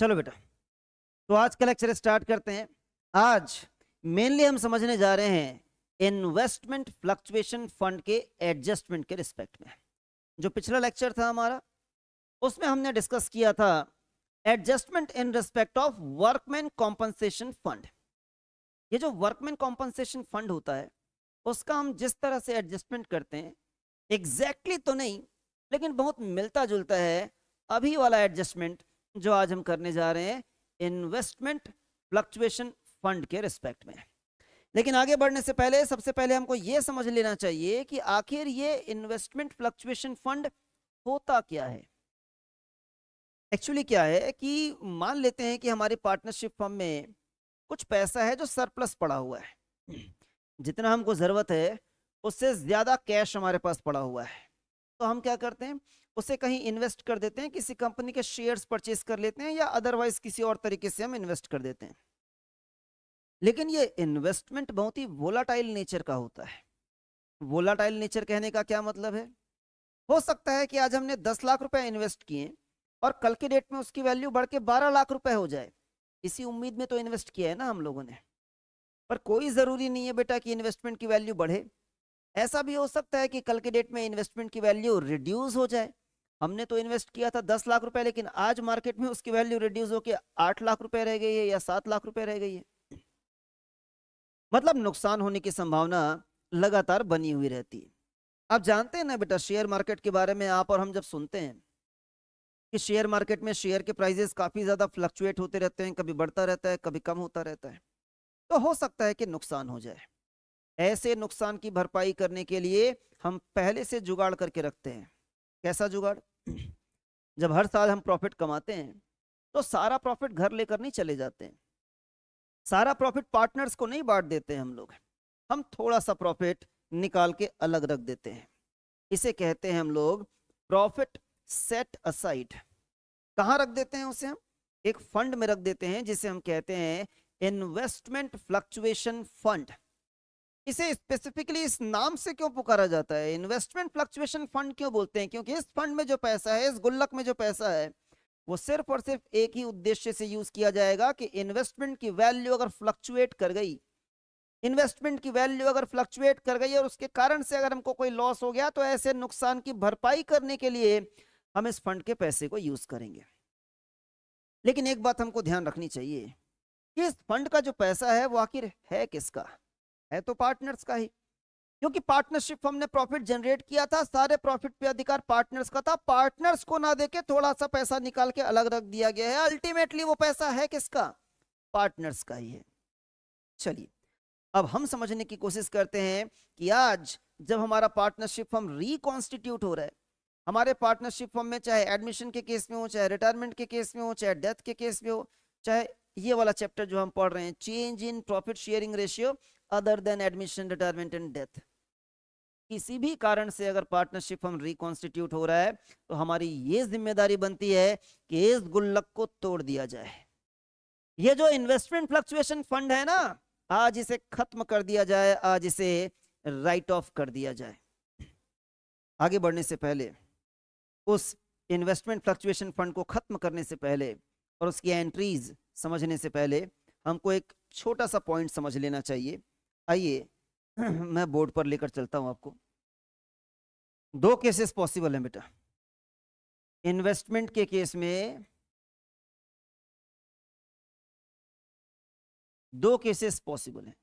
चलो बेटा, तो आज का लेक्चर स्टार्ट करते हैं। आज मेनली हम समझने जा रहे हैं इन्वेस्टमेंट फ्लक्चुएशन फंड के एडजस्टमेंट के रिस्पेक्ट में। जो पिछला लेक्चर था हमारा, उसमें हमने डिस्कस किया था adjustment in respect of workman compensation fund. ये जो वर्कमैन कॉम्पनसेशन फंड होता है, उसका हम जिस तरह से एडजस्टमेंट करते हैं, एग्जैक्टली तो नहीं, लेकिन बहुत मिलता जुलता है अभी वाला एडजस्टमेंट जो आज हम करने जा रहे हैं इन्वेस्टमेंट फ्लक्चुएशन फंड के रिस्पेक्ट में। लेकिन आगे बढ़ने से पहले सबसे पहले हमको यह समझ लेना चाहिए कि आखिर ये इन्वेस्टमेंट फ्लक्चुएशन फंड होता क्या है। एक्चुअली क्या है कि मान लेते हैं कि हमारी पार्टनरशिप फर्म में कुछ पैसा है जो सरप्लस पड़ा हुआ है, जितना हमको जरूरत है उससे ज्यादा कैश हमारे पास पड़ा हुआ है। तो हम क्या करते हैं, उसे कहीं इन्वेस्ट कर देते हैं, किसी कंपनी के शेयर्स परचेज कर लेते हैं या अदरवाइज किसी और तरीके से हम इन्वेस्ट कर देते हैं। लेकिन ये इन्वेस्टमेंट बहुत ही वोलाटाइल नेचर का होता है। वोलाटाइल नेचर कहने का क्या मतलब है? हो सकता है कि आज हमने 10 लाख रुपए इन्वेस्ट किए और कल के डेट में उसकी वैल्यू बढ़ के 12 लाख रुपए हो जाए। इसी उम्मीद में तो इन्वेस्ट किया है ना हम लोगों ने। पर कोई जरूरी नहीं है बेटा कि इन्वेस्टमेंट की वैल्यू बढ़े। ऐसा भी हो सकता है कि कल के डेट में इन्वेस्टमेंट की वैल्यू रिड्यूस हो जाए। हमने तो इन्वेस्ट किया था 10 लाख रुपए, लेकिन आज मार्केट में उसकी वैल्यू रिड्यूस होकर 8 लाख रुपए रह गई है या 7 लाख रुपए रह गई है। मतलब नुकसान होने की संभावना लगातार बनी हुई रहती है। आप जानते हैं ना बेटा, शेयर मार्केट के बारे में आप और हम जब सुनते हैं कि शेयर मार्केट में शेयर के प्राइसेस काफी ज्यादा फ्लक्चुएट होते रहते हैं, कभी बढ़ता रहता है कभी कम होता रहता है, तो हो सकता है कि नुकसान हो जाए। ऐसे नुकसान की भरपाई करने के लिए हम पहले से जुगाड़ करके रखते हैं। कैसा जुगाड़? जब हर साल हम प्रॉफिट कमाते हैं तो सारा प्रॉफिट घर लेकर नहीं चले जाते हैं, सारा प्रॉफिट पार्टनर्स को नहीं बांट देते हैं हम थोड़ा सा प्रॉफिट निकाल के अलग रख देते हैं। इसे कहते हैं हम लोग प्रॉफिट सेट असाइड। कहाँ रख देते हैं उसे? हम एक फंड में रख देते हैं जिसे हम कहते हैं इन्वेस्टमेंट फ्लक्चुएशन फंड। इसे स्पेसिफिकली इस नाम से क्यों पुकारा जाता है, इन्वेस्टमेंट फ्लक्चुएशन फंड क्यों बोलते हैं? क्योंकि इस फंड में जो पैसा है, इस गुल्लक में जो पैसा है, वो सिर्फ और सिर्फ एक ही उद्देश्य से यूज किया जाएगा कि इन्वेस्टमेंट की वैल्यू अगर फ्लक्चुएट कर गई, इन्वेस्टमेंट की वैल्यू अगर फ्लक्चुएट कर गई और उसके कारण से अगर हमको कोई लॉस हो गया, तो ऐसे नुकसान की भरपाई करने के लिए हम इस फंड के पैसे को यूज करेंगे। लेकिन एक बात हमको ध्यान रखनी चाहिए कि इस फंड का जो पैसा है वो आखिर है किसका? है तो पार्टनर्स का ही, क्योंकि पार्टनरशिप हमने प्रॉफिट जनरेट किया था, सारे प्रॉफिट पे अधिकार पार्टनर्स का था। पार्टनर्स को ना देके थोड़ा सा पैसा निकाल के अलग रख दिया गया है, अल्टीमेटली वो पैसा है किसका? पार्टनर्स का ही है। चलिए, अब हम समझने की कोशिश करते हैं कि आज जब हमारा पार्टनरशिप फर्म रिकॉन्स्टिट्यूट हो रहा है, हमारे पार्टनरशिप फर्म में चाहे एडमिशन के केस में हो, चाहे रिटायरमेंट के केस में हो, चाहे डेथ के केस में हो, चाहे ये वाला चैप्टर जो हम पढ़ रहे हैं change in profit sharing ratio other than admission, retirement and death, किसी भी कारण से अगर पार्टनरशिप हम रिकॉन्स्टिट्यूट हो रहा है तो हमारी ये जिम्मेदारी बनती है कि इस गुल्लक को तोड़ दिया जाए। ये जो इन्वेस्टमेंट फ्लक्चुएशन फंड है ना, आज इसे खत्म कर दिया जाए, आज इसे राइट ऑफ कर दिया जाए। आगे बढ़ने से पहले, उस इन्वेस्टमेंट फ्लक्चुएशन फंड को खत्म करने से पहले और उसकी एंट्रीज समझने से पहले हमको एक छोटा सा पॉइंट समझ लेना चाहिए। आइए मैं बोर्ड पर लेकर चलता हूं आपको। दो केसेस पॉसिबल हैं बेटा इन्वेस्टमेंट के केस में। दो केसेस पॉसिबल हैं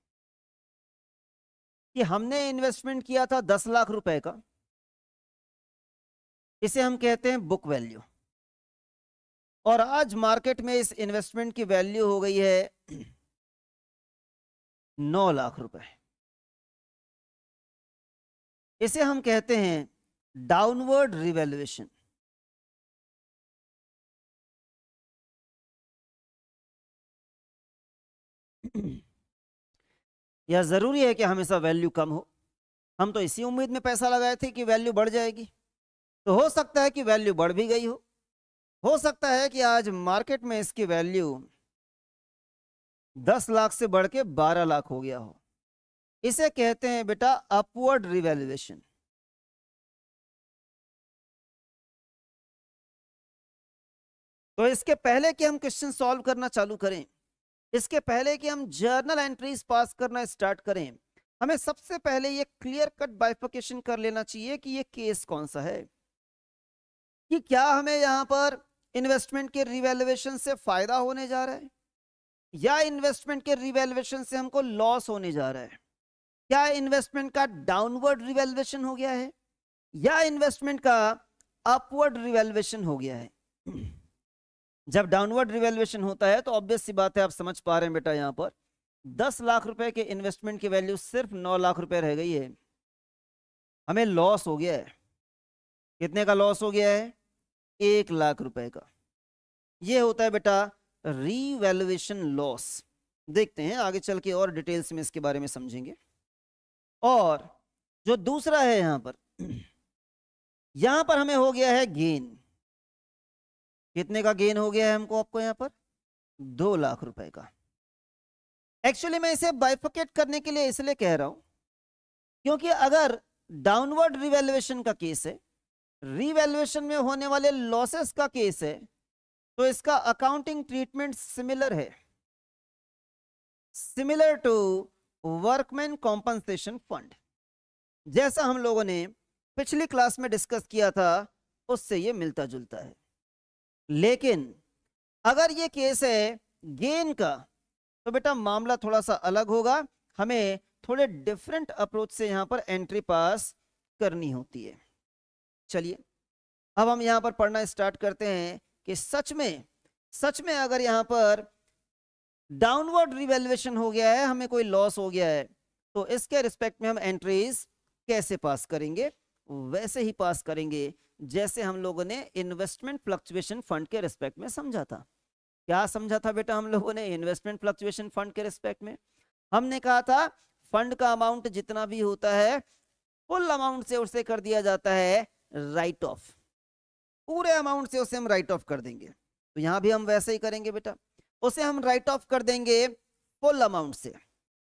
कि हमने इन्वेस्टमेंट किया था 10 लाख रुपए का, इसे हम कहते हैं बुक वैल्यू, और आज मार्केट में इस इन्वेस्टमेंट की वैल्यू हो गई है 9 लाख रुपए। इसे हम कहते हैं डाउनवर्ड रिवैल्यूएशन। यह जरूरी है कि हमेशा वैल्यू कम हो? हम तो इसी उम्मीद में पैसा लगाए थे कि वैल्यू बढ़ जाएगी। तो हो सकता है कि वैल्यू बढ़ भी गई हो सकता है कि आज मार्केट में इसकी वैल्यू 10 लाख से बढ़ के 12 लाख हो गया हो। इसे कहते हैं बेटा अपवर्ड रिवैल्यूएशन। तो इसके पहले कि हम क्वेश्चन सॉल्व करना चालू करें, इसके पहले कि हम जर्नल एंट्रीज पास करना स्टार्ट करें, हमें सबसे पहले ये क्लियर कट बाइफिकेशन कर लेना चाहिए कि ये केस कौन सा है, कि क्या हमें यहां पर इन्वेस्टमेंट के रिवैल्यूएशन से फायदा होने जा रहा है या इन्वेस्टमेंट के रिवैल्यूएशन से हमको लॉस होने जा रहा है। क्या इन्वेस्टमेंट का डाउनवर्ड रिवैल्यूएशन हो गया है या इन्वेस्टमेंट का अपवर्ड रिवैल्यूएशन हो गया है। जब डाउनवर्ड रिवैल्यूएशन होता है तो ऑब्वियस सी बात है, आप समझ पा रहे हैं बेटा, यहां पर 10 लाख रुपए के इन्वेस्टमेंट की वैल्यू सिर्फ 9 लाख रुपए रह गई है, हमें लॉस हो गया है। कितने का लॉस हो गया है? 1 लाख रुपए का। ये होता है बेटा रीवैल्यूएशन लॉस। देखते हैं आगे चल के और डिटेल्स में इसके बारे में समझेंगे। और जो दूसरा है यहां पर हमें हो गया है गेन। कितने का गेन हो गया है हमको, आपको यहां पर 2 लाख रुपए का। एक्चुअली मैं इसे बाइफिकेट करने के लिए इसलिए कह रहा हूं क्योंकि अगर डाउनवर्ड रिवैल्यूएशन का केस है, रिवैल्यूएशन में होने वाले लॉसेस का केस है, तो इसका अकाउंटिंग ट्रीटमेंट सिमिलर है, similar to workman compensation fund. जैसा हम लोगों ने पिछली क्लास में डिस्कस किया था उससे ये मिलता जुलता है। लेकिन अगर ये केस है गेन का तो बेटा मामला थोड़ा सा अलग होगा, हमें थोड़े डिफरेंट अप्रोच से यहां पर एंट्री पास करनी होती है। चलिए अब हम यहां पर पढ़ना स्टार्ट करते हैं कि सच में अगर यहां पर डाउनवर्ड रिवैल्यूएशन हो गया है, हमें कोई लॉस हो गया है, तो इसके रिस्पेक्ट में हम एंट्रीज कैसे पास करेंगे? वैसे ही पास करेंगे जैसे हम लोगों ने इन्वेस्टमेंट फ्लक्चुएशन फंड के रिस्पेक्ट में समझा था। क्या समझा था बेटा हम लोगों ने इन्वेस्टमेंट फ्लक्चुएशन फंड के रिस्पेक्ट में? हमने कहा था फंड का अमाउंट जितना भी होता है फुल अमाउंट से उसे कर दिया जाता है राइट ऑफ, पूरे अमाउंट से उसे हम राइट ऑफ कर देंगे। तो यहां भी हम वैसे ही करेंगे बेटा, उसे हम राइट ऑफ कर देंगे फुल अमाउंट से।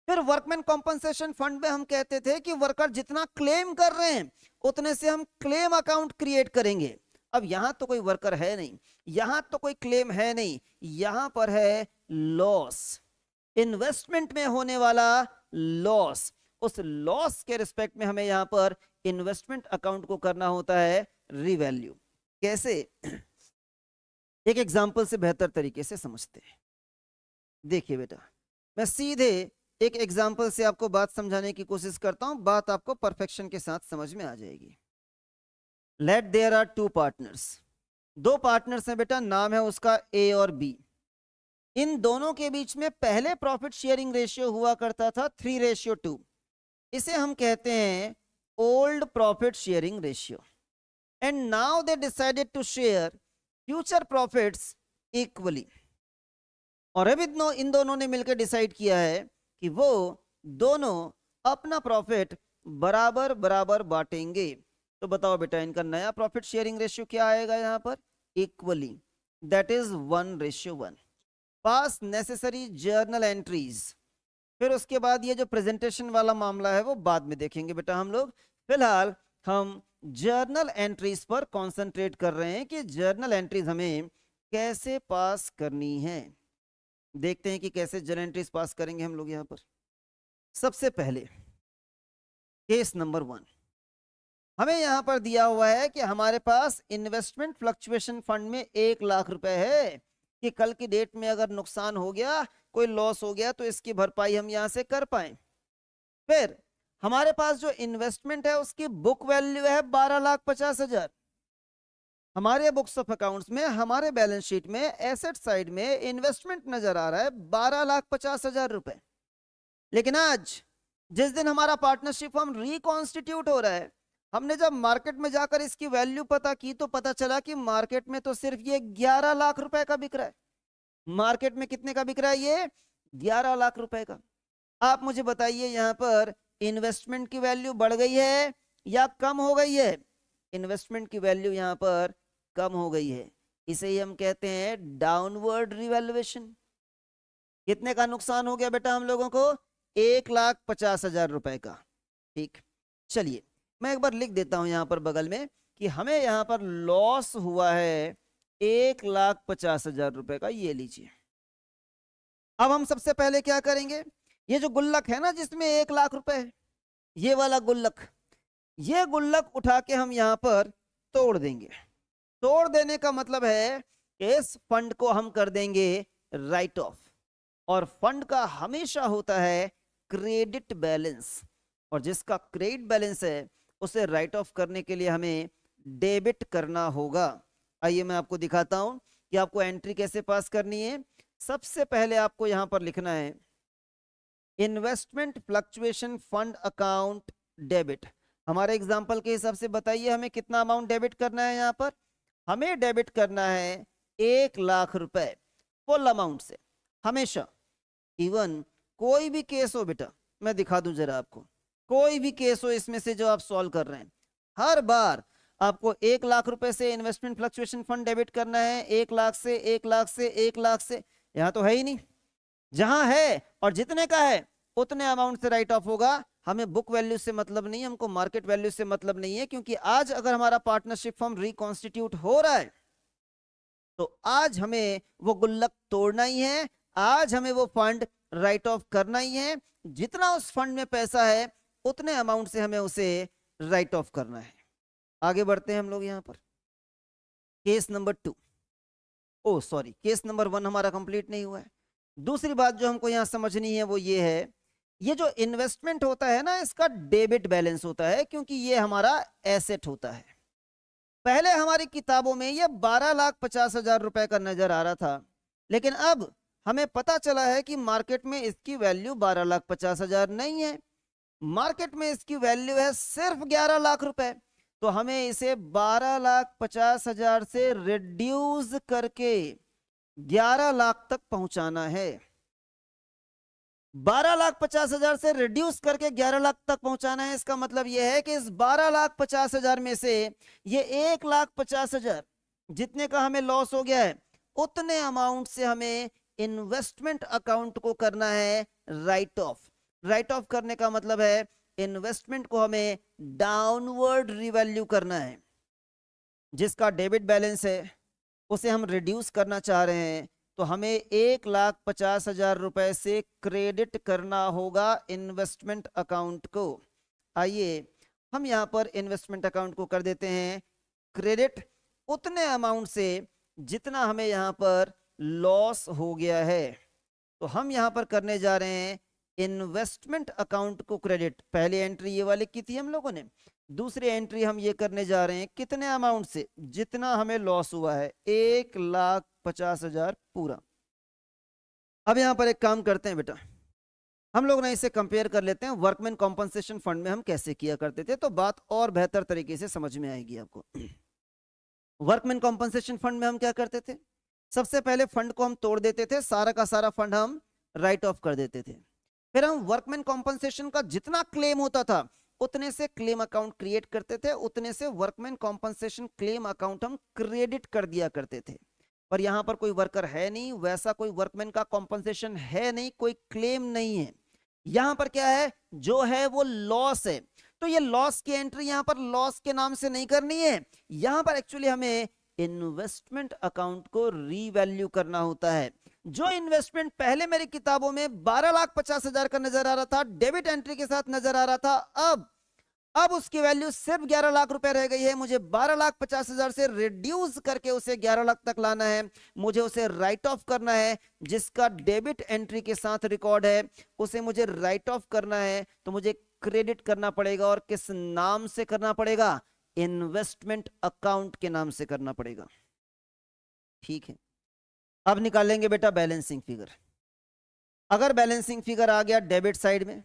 फिर वर्कमैन कॉम्पनसेशन फंड में हम कहते थे कि वर्कर जितना क्लेम कर रहे हैं उतने से हम क्लेम अकाउंट क्रिएट करेंगे। अब यहां तो कोई वर्कर है नहीं, यहां तो कोई क्लेम है नहीं, यहां पर है लॉस, इन्वेस्टमेंट में होने वाला लॉस। उस लॉस के रिस्पेक्ट में हमें यहां पर इन्वेस्टमेंट अकाउंट को करना होता है रिवैल्यू। कैसे? एक एग्जांपल से बेहतर तरीके से समझते हैं। देखिए बेटा, मैं सीधे एक एग्जांपल से आपको बात समझाने की कोशिश करता हूं, बात आपको परफेक्शन के साथ समझ में आ जाएगी। Let there are 2 partners, 2 partners हैं बेटा, नाम है उसका ए और बी। इन दोनों के बीच में पहले प्रॉफिट शेयरिंग रेशियो हुआ करता था 3:2। इसे हम कहते हैं old profit sharing ratio. And now they decided to share future profits equally. और अब इन दोनों ने मिलकर डिसाइड किया है कि वो दोनों अपना प्रॉफिट बराबर बराबर बांटेंगे। तो बताओ बेटा इनका नया प्रॉफिट शेयरिंग रेशियो क्या आएगा यहां पर? Equally, that is 1:1। Pass necessary journal entries. फिर उसके बाद ये जो प्रेजेंटेशन वाला मामला है वो बाद में देखेंगे बेटा हम लोग। फिलहाल हम जर्नल एंट्रीज पर कॉन्सेंट्रेट कर रहे हैं कि जर्नल एंट्रीज हमें कैसे पास करनी है। देखते हैं कि कैसे जर्नल एंट्रीज पास करेंगे हम लोग यहां पर। सबसे पहले केस नंबर 1, हमें यहां पर दिया हुआ है कि हमारे पास इन्वेस्टमेंट फ्लक्चुएशन फंड में 1 लाख रुपए है कि कल की डेट में अगर नुकसान हो गया, कोई लॉस हो गया, तो इसकी भरपाई हम यहां से कर पाए। फिर हमारे पास जो इन्वेस्टमेंट है उसकी बुक वैल्यू है 12,50,000। हमारे बुक्स ऑफ अकाउंट्स में, हमारे बैलेंस शीट में एसेट साइड में इन्वेस्टमेंट नजर आ रहा है 12,50,000 रुपए। लेकिन आज जिस दिन हमारा पार्टनरशिप फर्म रिकॉन्स्टिट्यूट हो रहा है, हमने जब मार्केट में जाकर इसकी वैल्यू पता की तो पता चला कि मार्केट में तो सिर्फ ये 11 लाख रुपए का बिक रहा है। मार्केट में कितने का बिक रहा है? ये 11 लाख रुपए का। आप मुझे बताइए यहां पर इन्वेस्टमेंट की वैल्यू बढ़ गई है या कम हो गई है? इन्वेस्टमेंट की वैल्यू यहां पर कम हो गई है। इसे ही हम कहते हैं डाउनवर्ड रिवैल्यूएशन। कितने का नुकसान हो गया बेटा हम लोगों को? 1,50,000 रुपए का। ठीक, चलिए मैं एक बार लिख देता हूं यहां पर बगल में कि हमें यहां पर लॉस हुआ है 1,50,000 रुपए का, ये लीजिए। अब हम सबसे पहले क्या करेंगे, ये जो गुल्लक है ना जिसमें 1,00,000 रुपए है, ये वाला गुल्लक, ये गुल्लक उठा के हम यहां पर तोड़ देंगे। तोड़ देने का मतलब है कि इस फंड को हम कर देंगे राइट ऑफ, और फंड का हमेशा होता है क्रेडिट बैलेंस, और जिसका क्रेडिट बैलेंस है उसे राइट ऑफ करने के लिए हमें डेबिट करना होगा। आइए मैं आपको दिखाता हूं कि आपको एंट्री कैसे पास करनी है। सबसे पहले आपको यहां पर लिखना है investment fluctuation fund account debit. हमारे एग्जांपल के हिसाब से बताइए हमें कितना अमाउंट डेबिट करना है। यहाँ पर हमें डेबिट करना है 1,00,000 रुपए फुल अमाउंट से, हमेशा। इवन कोई भी केस हो बेटा, मैं दिखा दूं जरा आपको, कोई भी केस हो इसमें से जो आप सॉल्व कर रहे हैं, हर बार आपको 1,00,000 रुपए से इन्वेस्टमेंट फ्लक्चुएशन फंड डेबिट करना है। 1,00,000 से, 1,00,000 से, 1,00,000 से, यहां तो है ही नहीं। जहां है और जितने का है उतने अमाउंट से राइट ऑफ होगा। हमें बुक वैल्यू से मतलब नहीं, हमको मार्केट वैल्यू से मतलब नहीं है, क्योंकि आज अगर हमारा पार्टनरशिप फर्म रिकॉन्स्टिट्यूट हो रहा है तो आज हमें वो गुल्लक तोड़ना ही है, आज हमें वो फंड राइट ऑफ करना ही है। जितना उस फंड में पैसा है उतने अमाउंट से हमें उसे राइट ऑफ करना है। आगे बढ़ते हैं हम लोग यहाँ पर। केस नंबर 2, ओ सॉरी, केस नंबर 1 हमारा कंप्लीट नहीं हुआ है। दूसरी बात जो हमको यहाँ समझनी है वो ये है, ये जो इन्वेस्टमेंट होता है ना इसका डेबिट बैलेंस होता है, क्योंकि ये हमारा एसेट होता है। पहले हमारी किताबों में ये 12,50,000 रुपए का नजर आ रहा था, लेकिन अब हमें पता चला है कि मार्केट में इसकी वैल्यू 12,50,000 नहीं है, मार्केट में इसकी वैल्यू है सिर्फ 11,00,000 रुपए। तो हमें इसे 12,50,000 से रिड्यूस करके 11,00,000 तक पहुंचाना है। 12,50,000 से रिड्यूस करके 11,00,000 तक पहुंचाना है। इसका मतलब यह है कि इस 12,50,000 में से ये 1,50,000 जितने का हमें लॉस हो गया है, उतने अमाउंट से हमें इन्वेस्टमेंट अकाउंट को करना है राइट ऑफ। राइट ऑफ करने का मतलब है इन्वेस्टमेंट को हमें डाउनवर्ड रिवैल्यू करना है। जिसका डेबिट बैलेंस है उसे हम रिड्यूस करना चाह रहे हैं, तो हमें 1,50,000 रुपए से क्रेडिट करना होगा इन्वेस्टमेंट अकाउंट को। आइए हम यहां पर इन्वेस्टमेंट अकाउंट को कर देते हैं क्रेडिट उतने अमाउंट से जितना हमें यहां पर लॉस हो गया है। तो हम यहां पर करने जा रहे हैं इन्वेस्टमेंट अकाउंट को क्रेडिट। पहली एंट्री ये वाली की थी हम लोगों ने, दूसरी एंट्री हम ये करने जा रहे हैं कितने अमाउंट से, जितना हमें लॉस हुआ है, 1,50,000 पूरा। अब यहां पर एक काम करते हैं बेटा, हम लोग ना इसे कंपेयर कर लेते हैं वर्कमैन कॉम्पनसेशन फंड में हम कैसे किया करते थे, तो बात और बेहतर तरीके से समझ में आएगी आपको। वर्कमैन कॉम्पनसेशन फंड में हम क्या करते थे, सबसे पहले फंड को हम तोड़ देते थे, सारा का सारा फंड हम राइट ऑफ कर देते थे। फिर हम वर्कमैन कॉम्पनसेशन का जितना क्लेम होता था उतने से क्लेम अकाउंट क्रिएट करते थे, उतने से वर्कमैन कॉम्पनसेशन क्लेम अकाउंट हम क्रेडिट कर दिया करते थे। पर यहां पर कोई वर्कर है नहीं, वैसा कोई वर्कमैन का कॉम्पनसेशन है नहीं, कोई क्लेम नहीं है। यहां पर क्या है, जो है वो लॉस है। तो ये लॉस की एंट्री यहां पर लॉस के नाम से नहीं करनी है, यहां पर एक्चुअली हमें इन्वेस्टमेंट अकाउंट को रीवैल्यू करना होता है। जो इन्वेस्टमेंट पहले मेरी किताबों में 12,50,000 का नजर आ रहा था, डेबिट एंट्री के साथ नजर आ रहा था, अब उसकी वैल्यू सिर्फ 11,00,000 रुपए रह गई है। मुझे 12,50,000 से रिड्यूस करके उसे 11,00,000 तक लाना है, मुझे उसे राइट ऑफ करना है। जिसका डेबिट एंट्री के साथ रिकॉर्ड है उसे मुझे राइट ऑफ करना है, तो मुझे क्रेडिट करना पड़ेगा। और किस नाम से करना पड़ेगा, इन्वेस्टमेंट अकाउंट के नाम से करना पड़ेगा। ठीक है, अब निकालेंगे बेटा बैलेंसिंग फिगर। अगर बैलेंसिंग फिगर आ गया डेबिट साइड में,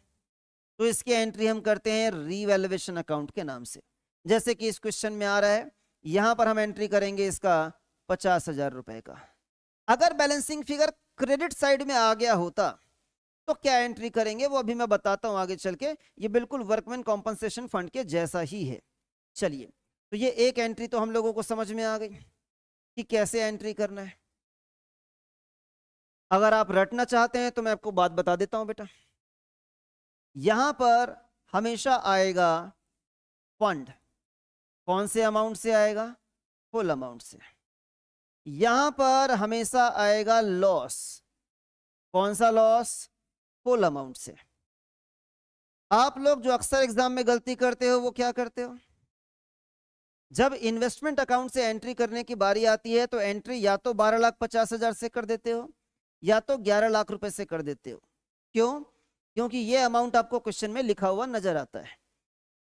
तो इसकी एंट्री हम करते हैं रीवैल्यूएशन अकाउंट के नाम से। जैसे कि इस क्वेश्चन में आ रहा है, यहां पर हम एंट्री करेंगे इसका 50,000 रुपए का। अगर बैलेंसिंग फिगर क्रेडिट साइड में आ गया होता तो क्या एंट्री करेंगे वो अभी मैं बताता हूं आगे चल के। ये बिल्कुल वर्कमैन कॉम्पनसेशन फंड के जैसा ही है। चलिए, तो ये एक एंट्री तो हम लोगों को समझ में आ गई कि कैसे एंट्री करना है। अगर आप रटना चाहते हैं तो मैं आपको बात बता देता हूं बेटा। यहां पर हमेशा आएगा फंड, कौन से अमाउंट से आएगा, फुल अमाउंट से। यहां पर हमेशा आएगा लॉस। कौन सा लॉस? फुल अमाउंट से। आप लोग जो अक्सर एग्जाम में गलती करते हो वो क्या करते हो? जब इन्वेस्टमेंट अकाउंट से एंट्री करने की बारी आती है तो एंट्री या तो 12,50,000 से कर देते हो या तो 11 लाख रुपए से कर देते हो। क्यों? क्योंकि ये अमाउंट आपको क्वेश्चन में लिखा हुआ नजर आता है।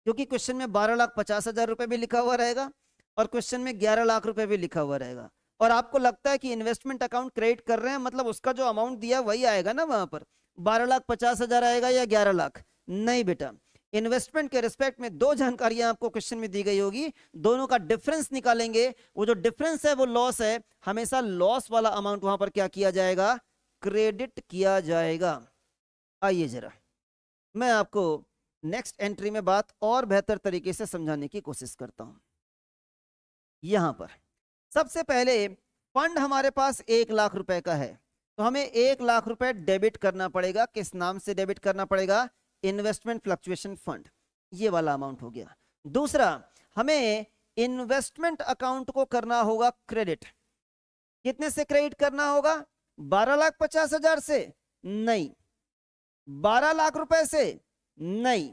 क्योंकि क्वेश्चन में 12,50,000 रुपए भी लिखा हुआ रहेगा और क्वेश्चन में 11 लाख रुपए भी लिखा हुआ रहेगा, और आपको लगता है कि इन्वेस्टमेंट अकाउंट क्रिएट कर रहे हैं मतलब उसका जो अमाउंट दिया वही आएगा ना, वहां पर 12,50,000 आएगा या 11 लाख? नहीं बेटा, इन्वेस्टमेंट के रिस्पेक्ट में दो जानकारियां आपको क्वेश्चन में दी गई होगी, दोनों का डिफरेंस निकालेंगे। वो जो डिफरेंस है वो लॉस है, हमेशा लॉस वाला अमाउंट वहां पर क्या किया जाएगा? क्रेडिट किया जाएगा। आइए जरा मैं आपको नेक्स्ट एंट्री में बात और बेहतर तरीके से समझाने की कोशिश करता हूं। यहां पर सबसे पहले फंड हमारे पास 1 लाख रुपए का है, तो हमें 1 लाख रुपए डेबिट करना पड़ेगा। किस नाम से डेबिट करना पड़ेगा? इन्वेस्टमेंट फ्लक्चुएशन फंड, ये वाला अमाउंट हो गया। दूसरा, हमें इन्वेस्टमेंट अकाउंट को करना होगा क्रेडिट। कितने से क्रेडिट करना होगा? 12,50,000 से? नहीं। 12 लाख रुपए से? नहीं।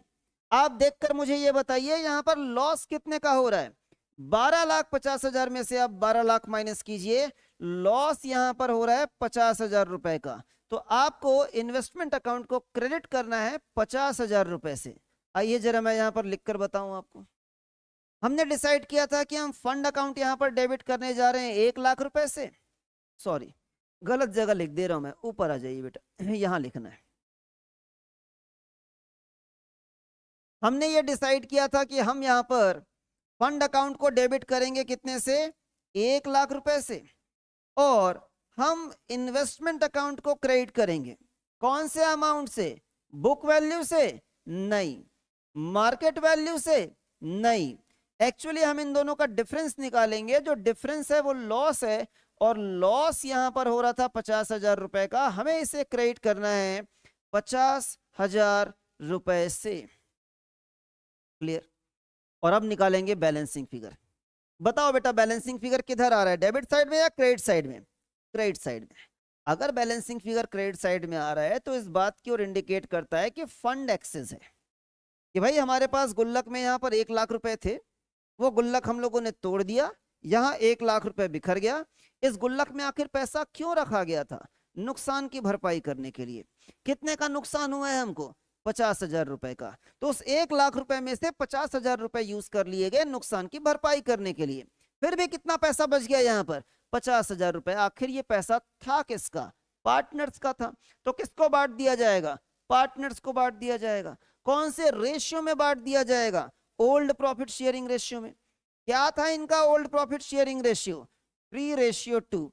आप देखकर मुझे ये बताइए यहां पर लॉस कितने का हो रहा है? 12,50,000 में से आप 12 लाख माइनस कीजिए, लॉस यहां पर हो रहा है 50,000 रुपए का। तो आपको इन्वेस्टमेंट अकाउंट को क्रेडिट करना है 50,000 रुपए से। आइए जरा मैं यहां पर लिखकर बताऊं आपको। हमने डिसाइड किया था कि हम फंड अकाउंट यहां पर डेबिट करने जा रहे हैं 1 लाख रुपए से। सॉरी, गलत जगह लिख दे रहा हूं मैं, ऊपर आ जाइए बेटा, यहां लिखना है। हमने ये डिसाइड किया था कि हम यहां पर फंड अकाउंट को डेबिट करेंगे कितने से? 1 लाख रुपए से। और हम इन्वेस्टमेंट अकाउंट को क्रेडिट करेंगे कौन से अमाउंट से? बुक वैल्यू से? नहीं। मार्केट वैल्यू से? नहीं। एक्चुअली हम इन दोनों का डिफरेंस निकालेंगे, जो डिफरेंस है वो लॉस है, और लॉस यहां पर हो रहा था 50,000 रुपए का, हमें इसे क्रेडिट करना है 50,000 रुपए से। क्लियर? और अब निकालेंगे बैलेंसिंग फिगर। बताओ बेटा, बैलेंसिंग फिगर किधर आ रहा है? डेबिट साइड में या क्रेडिट साइड में? क्रेडिट साइड में। अगर बैलेंसिंग फिगर क्रेडिट साइड में आ रहा है तो इस बात की ओर इंडिकेट करता है कि फंड एक्सेस है, कि भाई हमारे पास गुल्लक में यहाँ पर 1 लाख रुपए थे, वो गुल्लक हम लोगों ने तोड़ दिया, यहाँ 1 लाख रुपए बिखर गया। इस गुल्लक में आखिर पैसा क्यों रखा गया था? नुकसान की भरपाई करने के लिए। कितने का नुकसान हुआ है हमको? 50,000 रुपए का। तो उस 1 लाख रुपए में से 50,000 रुपए यूज कर लिए गए नुकसान की भरपाई करने के लिए। फिर भी कितना पैसा बच गया यहाँ पर? 50,000 रुपए। आखिर ये पैसा था किसका? पार्टनर्स का था। तो किसको बांट दिया जाएगा? पार्टनर्स को बांट दिया जाएगा। कौन से रेशियो में बांट दिया जाएगा? ओल्ड प्रॉफिट शेयरिंग रेशियो में। क्या था इनका ओल्ड प्रॉफिट शेयरिंग रेशियो? 3:2।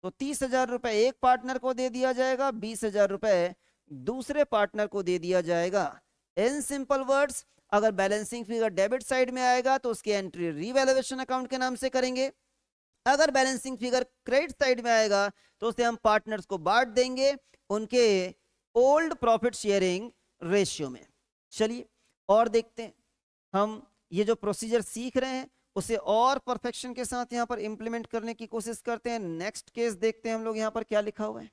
तो 30,000 रुपए एक पार्टनर को दे दिया जाएगा, 20,000 रुपए दूसरे पार्टनर को दे दिया जाएगा। इन सिंपल वर्ड्स, अगर बैलेंसिंग फिगर डेबिट साइड में आएगा तो उसकी एंट्री रीवैल्यूएशन अकाउंट के नाम से करेंगे। अगर बैलेंसिंग फिगर क्रेडिट साइड में आएगा तो उसे हम पार्टनर्स को बांट देंगे उनके ओल्ड प्रॉफिट शेयरिंग रेशियो में। चलिए और देखते हैं, हम ये जो प्रोसीजर सीख रहे हैं उसे और परफेक्शन के साथ यहाँ पर इंप्लीमेंट करने की कोशिश करते हैं। नेक्स्ट केस देखते हैं हम लोग यहाँ पर क्या लिखा हुआ है।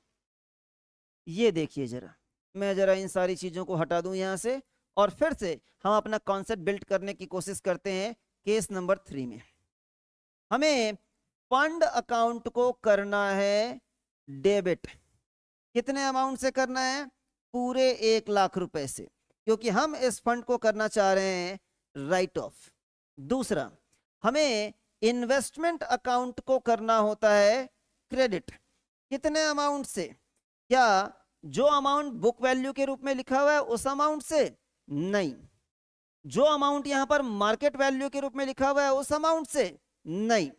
ये देखिए जरा, मैं जरा इन सारी चीजों को हटा दूं यहाँ से और फिर से हम अपना कॉन्सेप्ट बिल्ड करने की कोशिश करते हैं। केस नंबर 3 में हमें फंड अकाउंट को करना है डेबिट। कितने अमाउंट से करना है? पूरे 1 लाख रुपए से, क्योंकि हम इस फंड को करना चाह रहे हैं राइट ऑफ। दूसरा, हमें इन्वेस्टमेंट अकाउंट को करना होता है क्रेडिट। कितने अमाउंट से? क्या जो अमाउंट बुक वैल्यू के रूप में लिखा हुआ है उस अमाउंट से? नहीं। जो अमाउंट यहां पर मार्केट वैल्यू के रूप में लिखा हुआ है उस अमाउंट से? नहीं।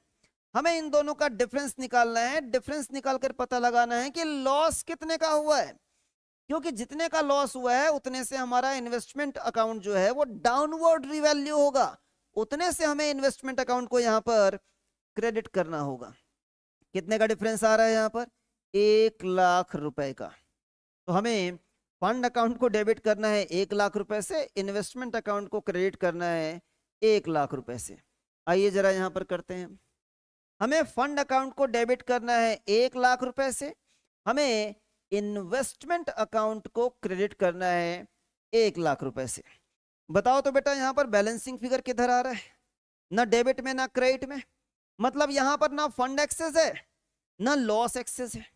हमें इन दोनों का डिफरेंस निकालना है। डिफरेंस निकालकर पता लगाना है कि लॉस कितने का हुआ है, क्योंकि जितने का लॉस हुआ है उतने से हमारा इन्वेस्टमेंट अकाउंट जो है वो डाउनवर्ड रिवैल्यू होगा, उतने से हमें इन्वेस्टमेंट अकाउंट को यहां पर क्रेडिट करना होगा। कितने का डिफरेंस आ रहा है यहां पर? 1 लाख रुपए का। तो हमें फंड अकाउंट को डेबिट करना है 1 लाख रुपए से, इन्वेस्टमेंट अकाउंट को क्रेडिट करना है 1 लाख रुपए से। आइए जरा यहां पर करते हैं। हमें फंड अकाउंट को डेबिट करना है 1 लाख रुपए से, हमें इन्वेस्टमेंट अकाउंट को क्रेडिट करना है 1 लाख रुपए से। बताओ तो बेटा यहाँ पर बैलेंसिंग फिगर किधर आ रहा है? ना डेबिट में ना क्रेडिट में, मतलब यहाँ पर ना फंड एक्सेस है ना लॉस एक्सेस है।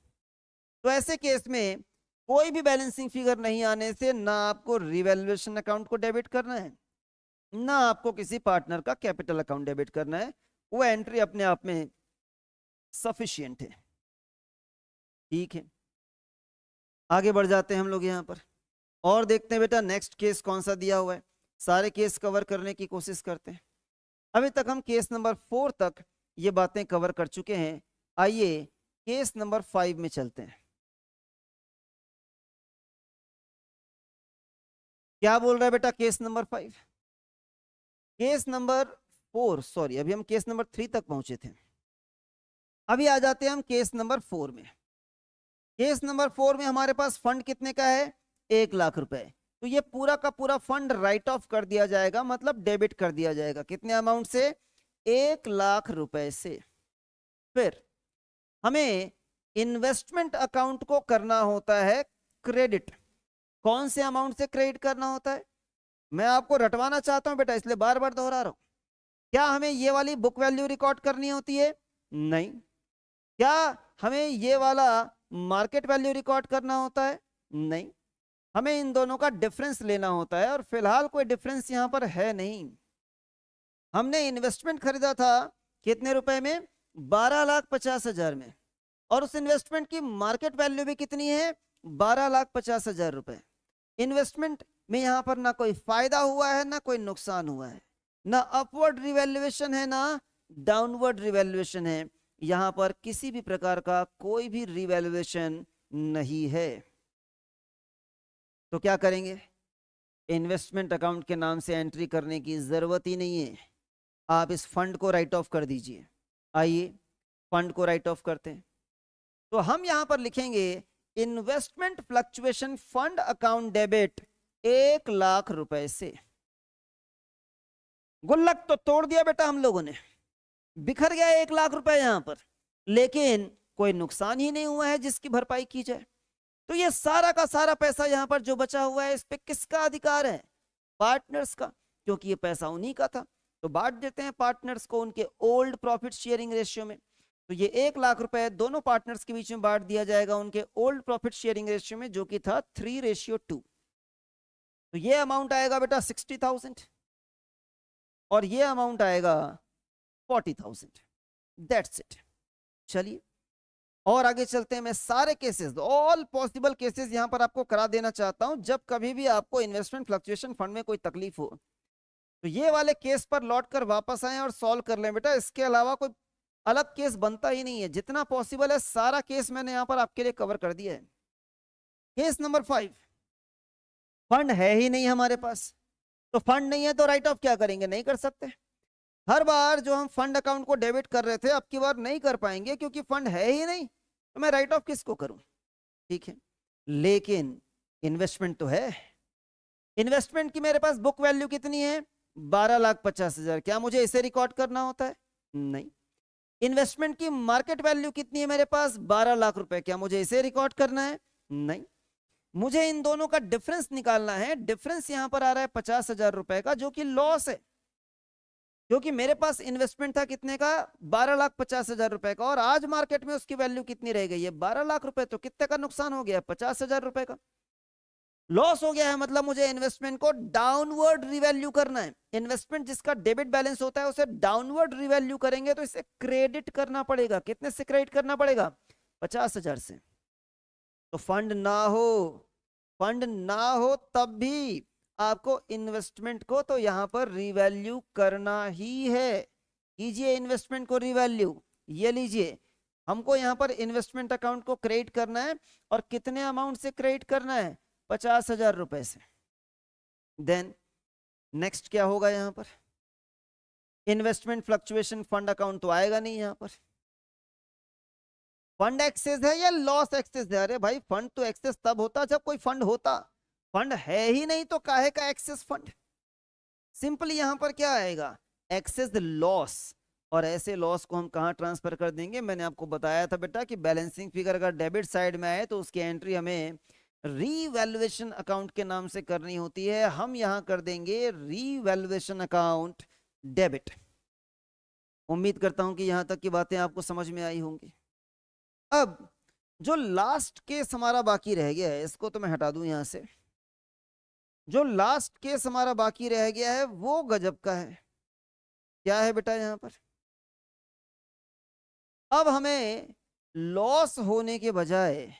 तो ऐसे केस में कोई भी बैलेंसिंग फिगर नहीं आने से ना आपको रिवैल्यूएशन अकाउंट को डेबिट करना है, ना आपको किसी पार्टनर का कैपिटल अकाउंट डेबिट करना है। वो एंट्री अपने आप में सफिशिएंट है। ठीक है, आगे बढ़ जाते हैं हम लोग यहाँ पर और देखते हैं बेटा नेक्स्ट केस कौन सा दिया हुआ है। सारे केस कवर करने की कोशिश करते हैं। अभी तक हम केस नंबर 4 तक ये बातें कवर कर चुके हैं। आइए केस नंबर 5 में चलते हैं। क्या बोल रहा है बेटा case number 5? Case number 4, sorry अभी हम केस नंबर 3 तक पहुंचे थे। अभी आ जाते हैं हम केस नंबर 4 में। केस नंबर 4 में हमारे पास फंड कितने का है? 1 लाख रुपए। तो ये पूरा का पूरा फंड राइट ऑफ कर दिया जाएगा, मतलब डेबिट कर दिया जाएगा। कितने अमाउंट से? 1 लाख रुपए से। फिर हमें इन्वेस्टमेंट अकाउंट को करना होता है क्रेडिट। कौन से अमाउंट से क्रेडिट करना होता है? मैं आपको रटवाना चाहता हूं बेटा, इसलिए बार बार दोहरा रहा हूं। क्या हमें ये वाली बुक वैल्यू रिकॉर्ड करनी होती है? नहीं। क्या हमें ये वाला मार्केट वैल्यू रिकॉर्ड करना होता है? नहीं। हमें इन दोनों का डिफरेंस लेना होता है और फिलहाल कोई डिफरेंस यहां पर है नहीं। हमने इन्वेस्टमेंट खरीदा था कितने रुपए में? 12,50,000 में, और उस इन्वेस्टमेंट की मार्केट वैल्यू भी कितनी है? 12,50,000 रुपए। इन्वेस्टमेंट में यहां पर ना कोई फायदा हुआ है ना कोई नुकसान हुआ है, ना अपवर्ड रिवैल्यूएशन है ना डाउनवर्ड रिवैल्यूएशन है। यहां पर किसी भी प्रकार का कोई भी रिवैल्यूएशन नहीं है। तो क्या करेंगे? इन्वेस्टमेंट अकाउंट के नाम से एंट्री करने की जरूरत ही नहीं है। आप इस फंड को राइट ऑफ कर दीजिए। आइए फंड को राइट ऑफ करते हैं। तो हम यहां पर लिखेंगे investment fluctuation fund account debit 1 lakh रुपए से। गुल्लक तो तोड़ दिया बेटा हम लोगों ने, बिखर गया 1 लाख रुपए यहां पर, लेकिन कोई नुकसान ही नहीं हुआ है जिसकी भरपाई की जाए। तो ये सारा का सारा पैसा यहां पर जो बचा हुआ है, इस पे किसका अधिकार है? पार्टनर्स का, क्योंकि ये पैसा उन्हीं का था। तो बांट देते हैं पार्टनर्स को उनके ओल्ड प्रॉफिट शेयरिंग रेशियो में। तो ये 1 लाख रुपए दोनों पार्टनर्स के बीच में बांट दिया जाएगा उनके ओल्ड प्रॉफिट शेयरिंग रेशियो में, जो कि था 3:2। तो ये अमाउंट आएगा बेटा 60,000 और ये अमाउंट आएगा 40,000। That's it. चलिए और आगे चलते हैं। मैं सारे केसेस, ऑल पॉसिबल केसेस यहां पर आपको करा देना चाहता हूं। जब कभी भी आपको इन्वेस्टमेंट फ्लक्चुएशन फंड में कोई तकलीफ हो तो ये वाले केस पर लौट कर वापस आए और सॉल्व कर लें बेटा। इसके अलावा कोई अलग केस बनता ही नहीं है। जितना पॉसिबल है सारा केस मैंने यहां पर आपके लिए कवर कर दिया है। केस नंबर 5, फंड है ही नहीं हमारे पास। तो फंड नहीं है तो राइट ऑफ क्या करेंगे? नहीं कर सकते। हर बार जो हम फंड अकाउंट को डेबिट कर रहे थे, अब की बार नहीं कर पाएंगे क्योंकि फंड है ही नहीं। तो मैं राइट ऑफ किसको करूं? ठीक है, लेकिन इन्वेस्टमेंट तो है। इन्वेस्टमेंट की मेरे पास बुक वैल्यू कितनी है? 12,50,000। क्या मुझे इसे रिकॉर्ड करना होता है? नहीं। इन्वेस्टमेंट की मार्केट वैल्यू कितनी है मेरे पास? 12 लाख रुपए। क्या मुझे इसे रिकॉर्ड करना है? नहीं। मुझे इन दोनों का डिफरेंस निकालना है। डिफरेंस यहां पर आ रहा है 50,000 रुपए का, जो कि लॉस है, क्योंकि मेरे पास इन्वेस्टमेंट था कितने का? 12,50,000 रुपए का, और आज मार्केट में उसकी वैल्यू कितनी रह गई है? 12 लाख रुपए। तो कितने का नुकसान हो गया? 50,000 रुपए का लॉस हो गया है। मतलब मुझे इन्वेस्टमेंट को डाउनवर्ड रिवैल्यू करना है। इन्वेस्टमेंट जिसका डेबिट बैलेंस होता है उसे डाउनवर्ड रिवैल्यू करेंगे तो इसे क्रेडिट करना पड़ेगा। कितने से क्रेडिट करना पड़ेगा? 50,000 से। तो फंड ना हो तब भी आपको इन्वेस्टमेंट को तो यहां पर रिवैल्यू करना ही है। कीजिए इन्वेस्टमेंट को रिवैल्यू। ये लीजिए, हमको यहां पर इन्वेस्टमेंट अकाउंट को क्रेडिट करना है, और कितने अमाउंट से क्रेडिट करना है? 50,000 रुपए से। देन नेक्स्ट क्या होगा? यहां पर इन्वेस्टमेंट फ्लक्चुएशन फंड अकाउंट तो आएगा नहीं यहां पर। फंड एक्सेस है या लॉस एक्सेस है? अरे भाई फंड तो एक्सेस तब होता जब कोई फंड होता। फंड है ही नहीं तो काहे का एक्सेस फंड? सिंपली यहां पर क्या आएगा? Excess loss. और ऐसे लॉस को हम कहाँ ट्रांसफर कर देंगे? मैंने आपको बताया था बेटा कि बैलेंसिंग फिगर अगर डेबिट साइड में आए तो उसकी एंट्री हमें रीवैल्यूएशन अकाउंट के नाम से करनी होती है। हम यहां कर देंगे रीवैल्यूएशन अकाउंट डेबिट। उम्मीद करता हूं कि यहां तक की बातें आपको समझ में आई होंगी। अब जो लास्ट केस हमारा बाकी रह गया है, इसको तो मैं हटा दूं यहां से। जो लास्ट केस हमारा बाकी रह गया है वो गजब का है। क्या है बेटा यहां पर? अब हमें लॉस होने के बजाय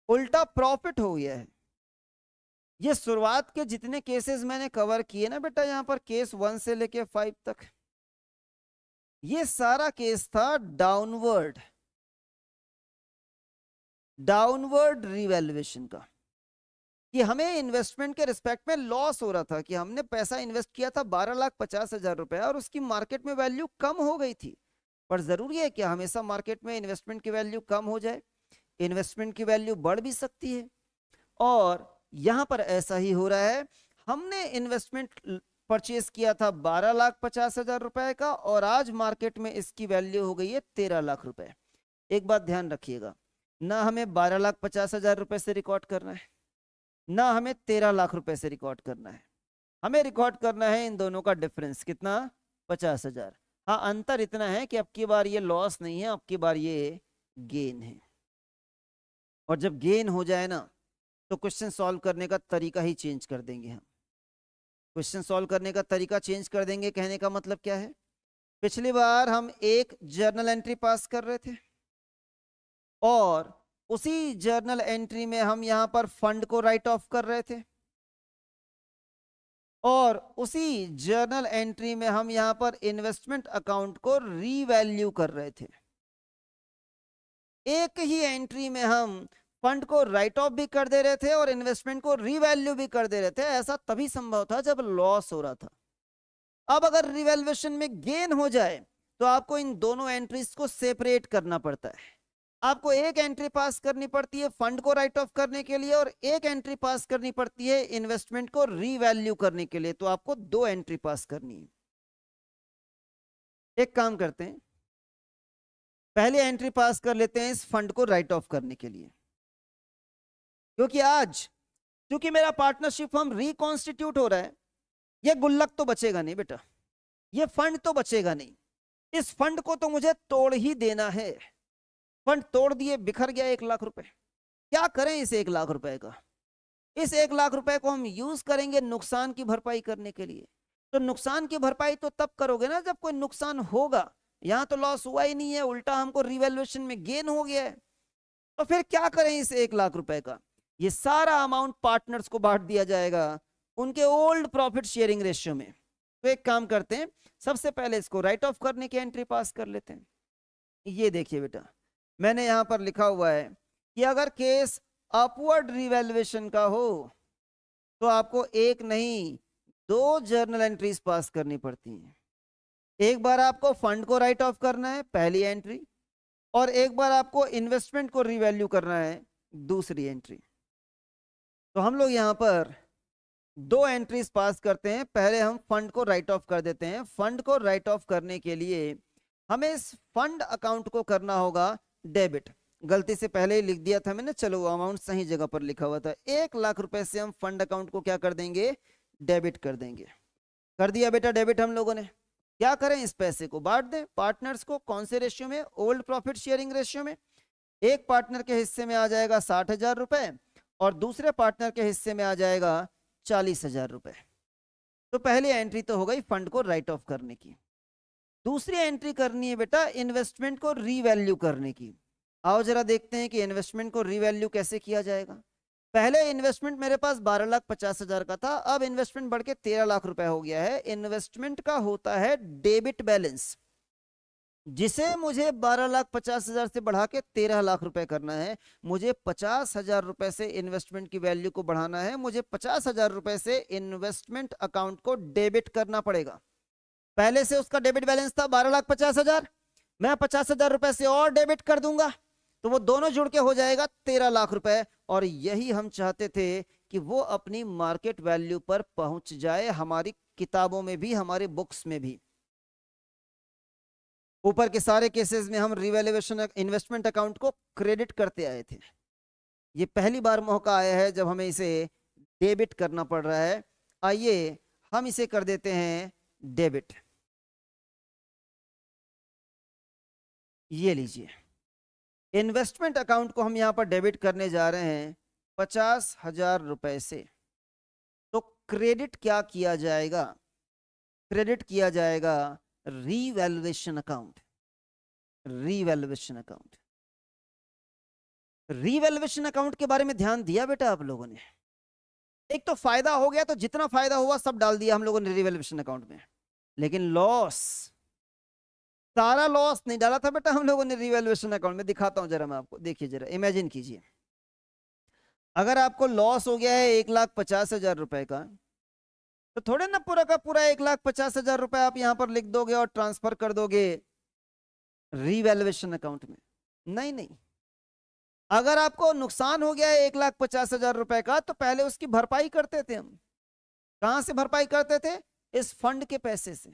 उल्टा प्रॉफिट हो गया है। ये शुरुआत के जितने केसेस मैंने कवर किए ना बेटा, यहां पर केस 1 से लेके 5 तक, ये सारा केस था डाउनवर्ड रिवैल्यूएशन का, कि हमें इन्वेस्टमेंट के रिस्पेक्ट में लॉस हो रहा था, कि हमने पैसा इन्वेस्ट किया था 12,50,000 रुपए और उसकी मार्केट में वैल्यू कम हो गई थी। पर जरूरी है कि हमेशा मार्केट में इन्वेस्टमेंट की वैल्यू कम हो जाए? इन्वेस्टमेंट की वैल्यू बढ़ भी सकती है, और यहां पर ऐसा ही हो रहा है। हमने इन्वेस्टमेंट परचेज किया था 12,50,000 रुपए का, और आज मार्केट में इसकी वैल्यू हो गई है 13 लाख रुपए। एक बात ध्यान रखिएगा, ना हमें 12,50,000 रुपए से रिकॉर्ड करना है, ना हमें 13 लाख रुपए से रिकॉर्ड करना है। हमें रिकॉर्ड करना है इन दोनों का डिफरेंस, कितना? 50,000। हाँ, अंतर इतना है कि अब की बार ये लॉस नहीं है, अब की बार ये गेन है। और जब गेन हो जाए ना, तो क्वेश्चन सॉल्व करने का तरीका ही चेंज कर देंगे हम। क्वेश्चन सॉल्व करने का तरीका चेंज कर देंगे, कहने का मतलब क्या है? पिछली बार हम एक जर्नल एंट्री पास कर रहे थे, और उसी जर्नल एंट्री में हम यहां पर फंड को राइट ऑफ कर रहे थे, और उसी जर्नल एंट्री में हम यहां पर इन्वेस्टमेंट अकाउंट को रीवैल्यू कर रहे थे। एक ही एंट्री में हम फंड को राइट ऑफ भी कर दे रहे थे और इन्वेस्टमेंट को रीवैल्यू भी कर दे रहे थे। ऐसा तभी संभव था जब लॉस हो रहा था। अब अगर रिवैल्यूएशन में गेन हो जाए तो आपको इन दोनों एंट्रीज को सेपरेट करना पड़ता है। आपको एक एंट्री पास करनी पड़ती है फंड को राइट ऑफ करने के लिए, और एक एंट्री पास करनी पड़ती है इन्वेस्टमेंट को रीवैल्यू करने के लिए। तो आपको दो एंट्री पास करनी है। एक काम करते हैं, पहले एंट्री पास कर लेते हैं इस फंड को राइट ऑफ करने के लिए, क्योंकि आज क्योंकि मेरा पार्टनरशिप फर्म रिकॉन्स्टिट्यूट हो रहा है, ये गुल्लक तो बचेगा नहीं बेटा, ये फंड तो बचेगा नहीं। इस फंड को तो मुझे तोड़ ही देना है। फंड तोड़ दिए, बिखर गया 1 लाख रुपए। क्या करें इस 1 लाख रुपए का? इस 1 लाख रुपए को हम यूज करेंगे नुकसान की भरपाई करने के लिए। तो नुकसान की भरपाई तो तब करोगे ना जब कोई नुकसान होगा। यहां तो लॉस हुआ ही नहीं है, उल्टा हमको रिवैल्यूएशन में गेन हो गया है। तो फिर क्या करें इस 1 लाख रुपए का? ये सारा अमाउंट पार्टनर्स को बांट दिया जाएगा उनके ओल्ड प्रॉफिट शेयरिंग रेशियो में। तो एक काम करते हैं, सबसे पहले इसको राइट ऑफ करने की एंट्री पास कर लेते हैं। ये देखिए बेटा, मैंने यहां पर लिखा हुआ है कि अगर केस अपवर्ड रिवैल्यूएशन का हो तो आपको एक नहीं 2 जर्नल एंट्रीज पास करनी पड़ती हैं। एक बार आपको फंड को राइट ऑफ करना है, पहली एंट्री, और एक बार आपको इन्वेस्टमेंट को रिवैल्यू करना है, दूसरी एंट्री। तो हम लोग यहां पर 2 एंट्रीज पास करते हैं। पहले हम फंड को राइट ऑफ कर देते हैं। फंड को राइट ऑफ करने के लिए हमें इस फंड अकाउंट को करना होगा डेबिट। गलती से पहले ही लिख दिया था मैंने, चलो अमाउंट सही जगह पर लिखा हुआ था। 1 लाख रुपए से हम फंड अकाउंट को क्या कर देंगे? डेबिट कर देंगे। कर दिया बेटा डेबिट हम लोगों ने। क्या करें? इस पैसे को बांट दें पार्टनर्स को। कौन से रेशियो में? ओल्ड प्रॉफिट शेयरिंग रेशियो में। एक पार्टनर के हिस्से में आ जाएगा 60,000 रुपए, और दूसरे पार्टनर के हिस्से में आ जाएगा 40,000 रुपए। तो पहली एंट्री तो हो गई फंड को राइट ऑफ करने की। दूसरी एंट्री करनी है बेटा इन्वेस्टमेंट को रीवैल्यू करने की। आओ जरा देखते हैं कि इन्वेस्टमेंट को रीवैल्यू कैसे किया जाएगा। पहले इन्वेस्टमेंट मेरे पास 12,50,000 का था, अब इन्वेस्टमेंट बढ़ के 13 लाख रुपए हो गया है। इन्वेस्टमेंट का होता है डेबिट बैलेंस, जिसे मुझे 12,50,000 से बढ़ा के 13 लाख रुपए करना है। मुझे 50,000 रुपए से इन्वेस्टमेंट की वैल्यू को बढ़ाना है। मुझे 50,000 रुपए से इन्वेस्टमेंट अकाउंट को डेबिट करना पड़ेगा। पहले से उसका डेबिट बैलेंस था 12,50,000, मैं 50,000 रुपए से और डेबिट कर दूंगा, तो वो दोनों जुड़ के हो जाएगा 13 लाख रुपए। और यही हम चाहते थे कि वो अपनी मार्केट वैल्यू पर पहुंच जाए, हमारी किताबों में भी, हमारे बुक्स में भी। ऊपर के सारे केसेस में हम रिवैल्यूएशन इन्वेस्टमेंट अकाउंट को क्रेडिट करते आए थे। ये पहली बार मौका आया है जब हमें इसे डेबिट करना पड़ रहा है। आइए हम इसे कर देते हैं डेबिट। ये लीजिए, इन्वेस्टमेंट अकाउंट को हम यहां पर डेबिट करने जा रहे हैं 50,000 रुपए से। तो क्रेडिट क्या किया जाएगा? क्रेडिट किया जाएगा revaluation account. Revaluation account, revaluation account के बारे में ध्यान दिया बेटा आप लोगों ने? एक तो फायदा हो गया तो जितना फायदा हुआ सब डाल दिया हम लोगों ने रीवैल्यूएशन अकाउंट में, लेकिन लॉस, सारा लॉस नहीं डाला था बेटा हम लोगों ने रीवैल्यूएशन अकाउंट में। दिखाता हूं जरा मैं आपको, देखिए जरा इमेजिन कीजिए, अगर आपको लॉस हो गया है 1,50,000 रुपए का, तो थोड़े ना पूरा का पूरा 1,50,000 रुपए आप यहां पर लिख दोगे और ट्रांसफर कर दोगे रीवैल्यूएशन अकाउंट में। नहीं नहीं, अगर आपको नुकसान हो गया है 1,50,000 रुपए का, तो पहले उसकी भरपाई करते थे हम। कहां से भरपाई करते थे? इस फंड के पैसे से।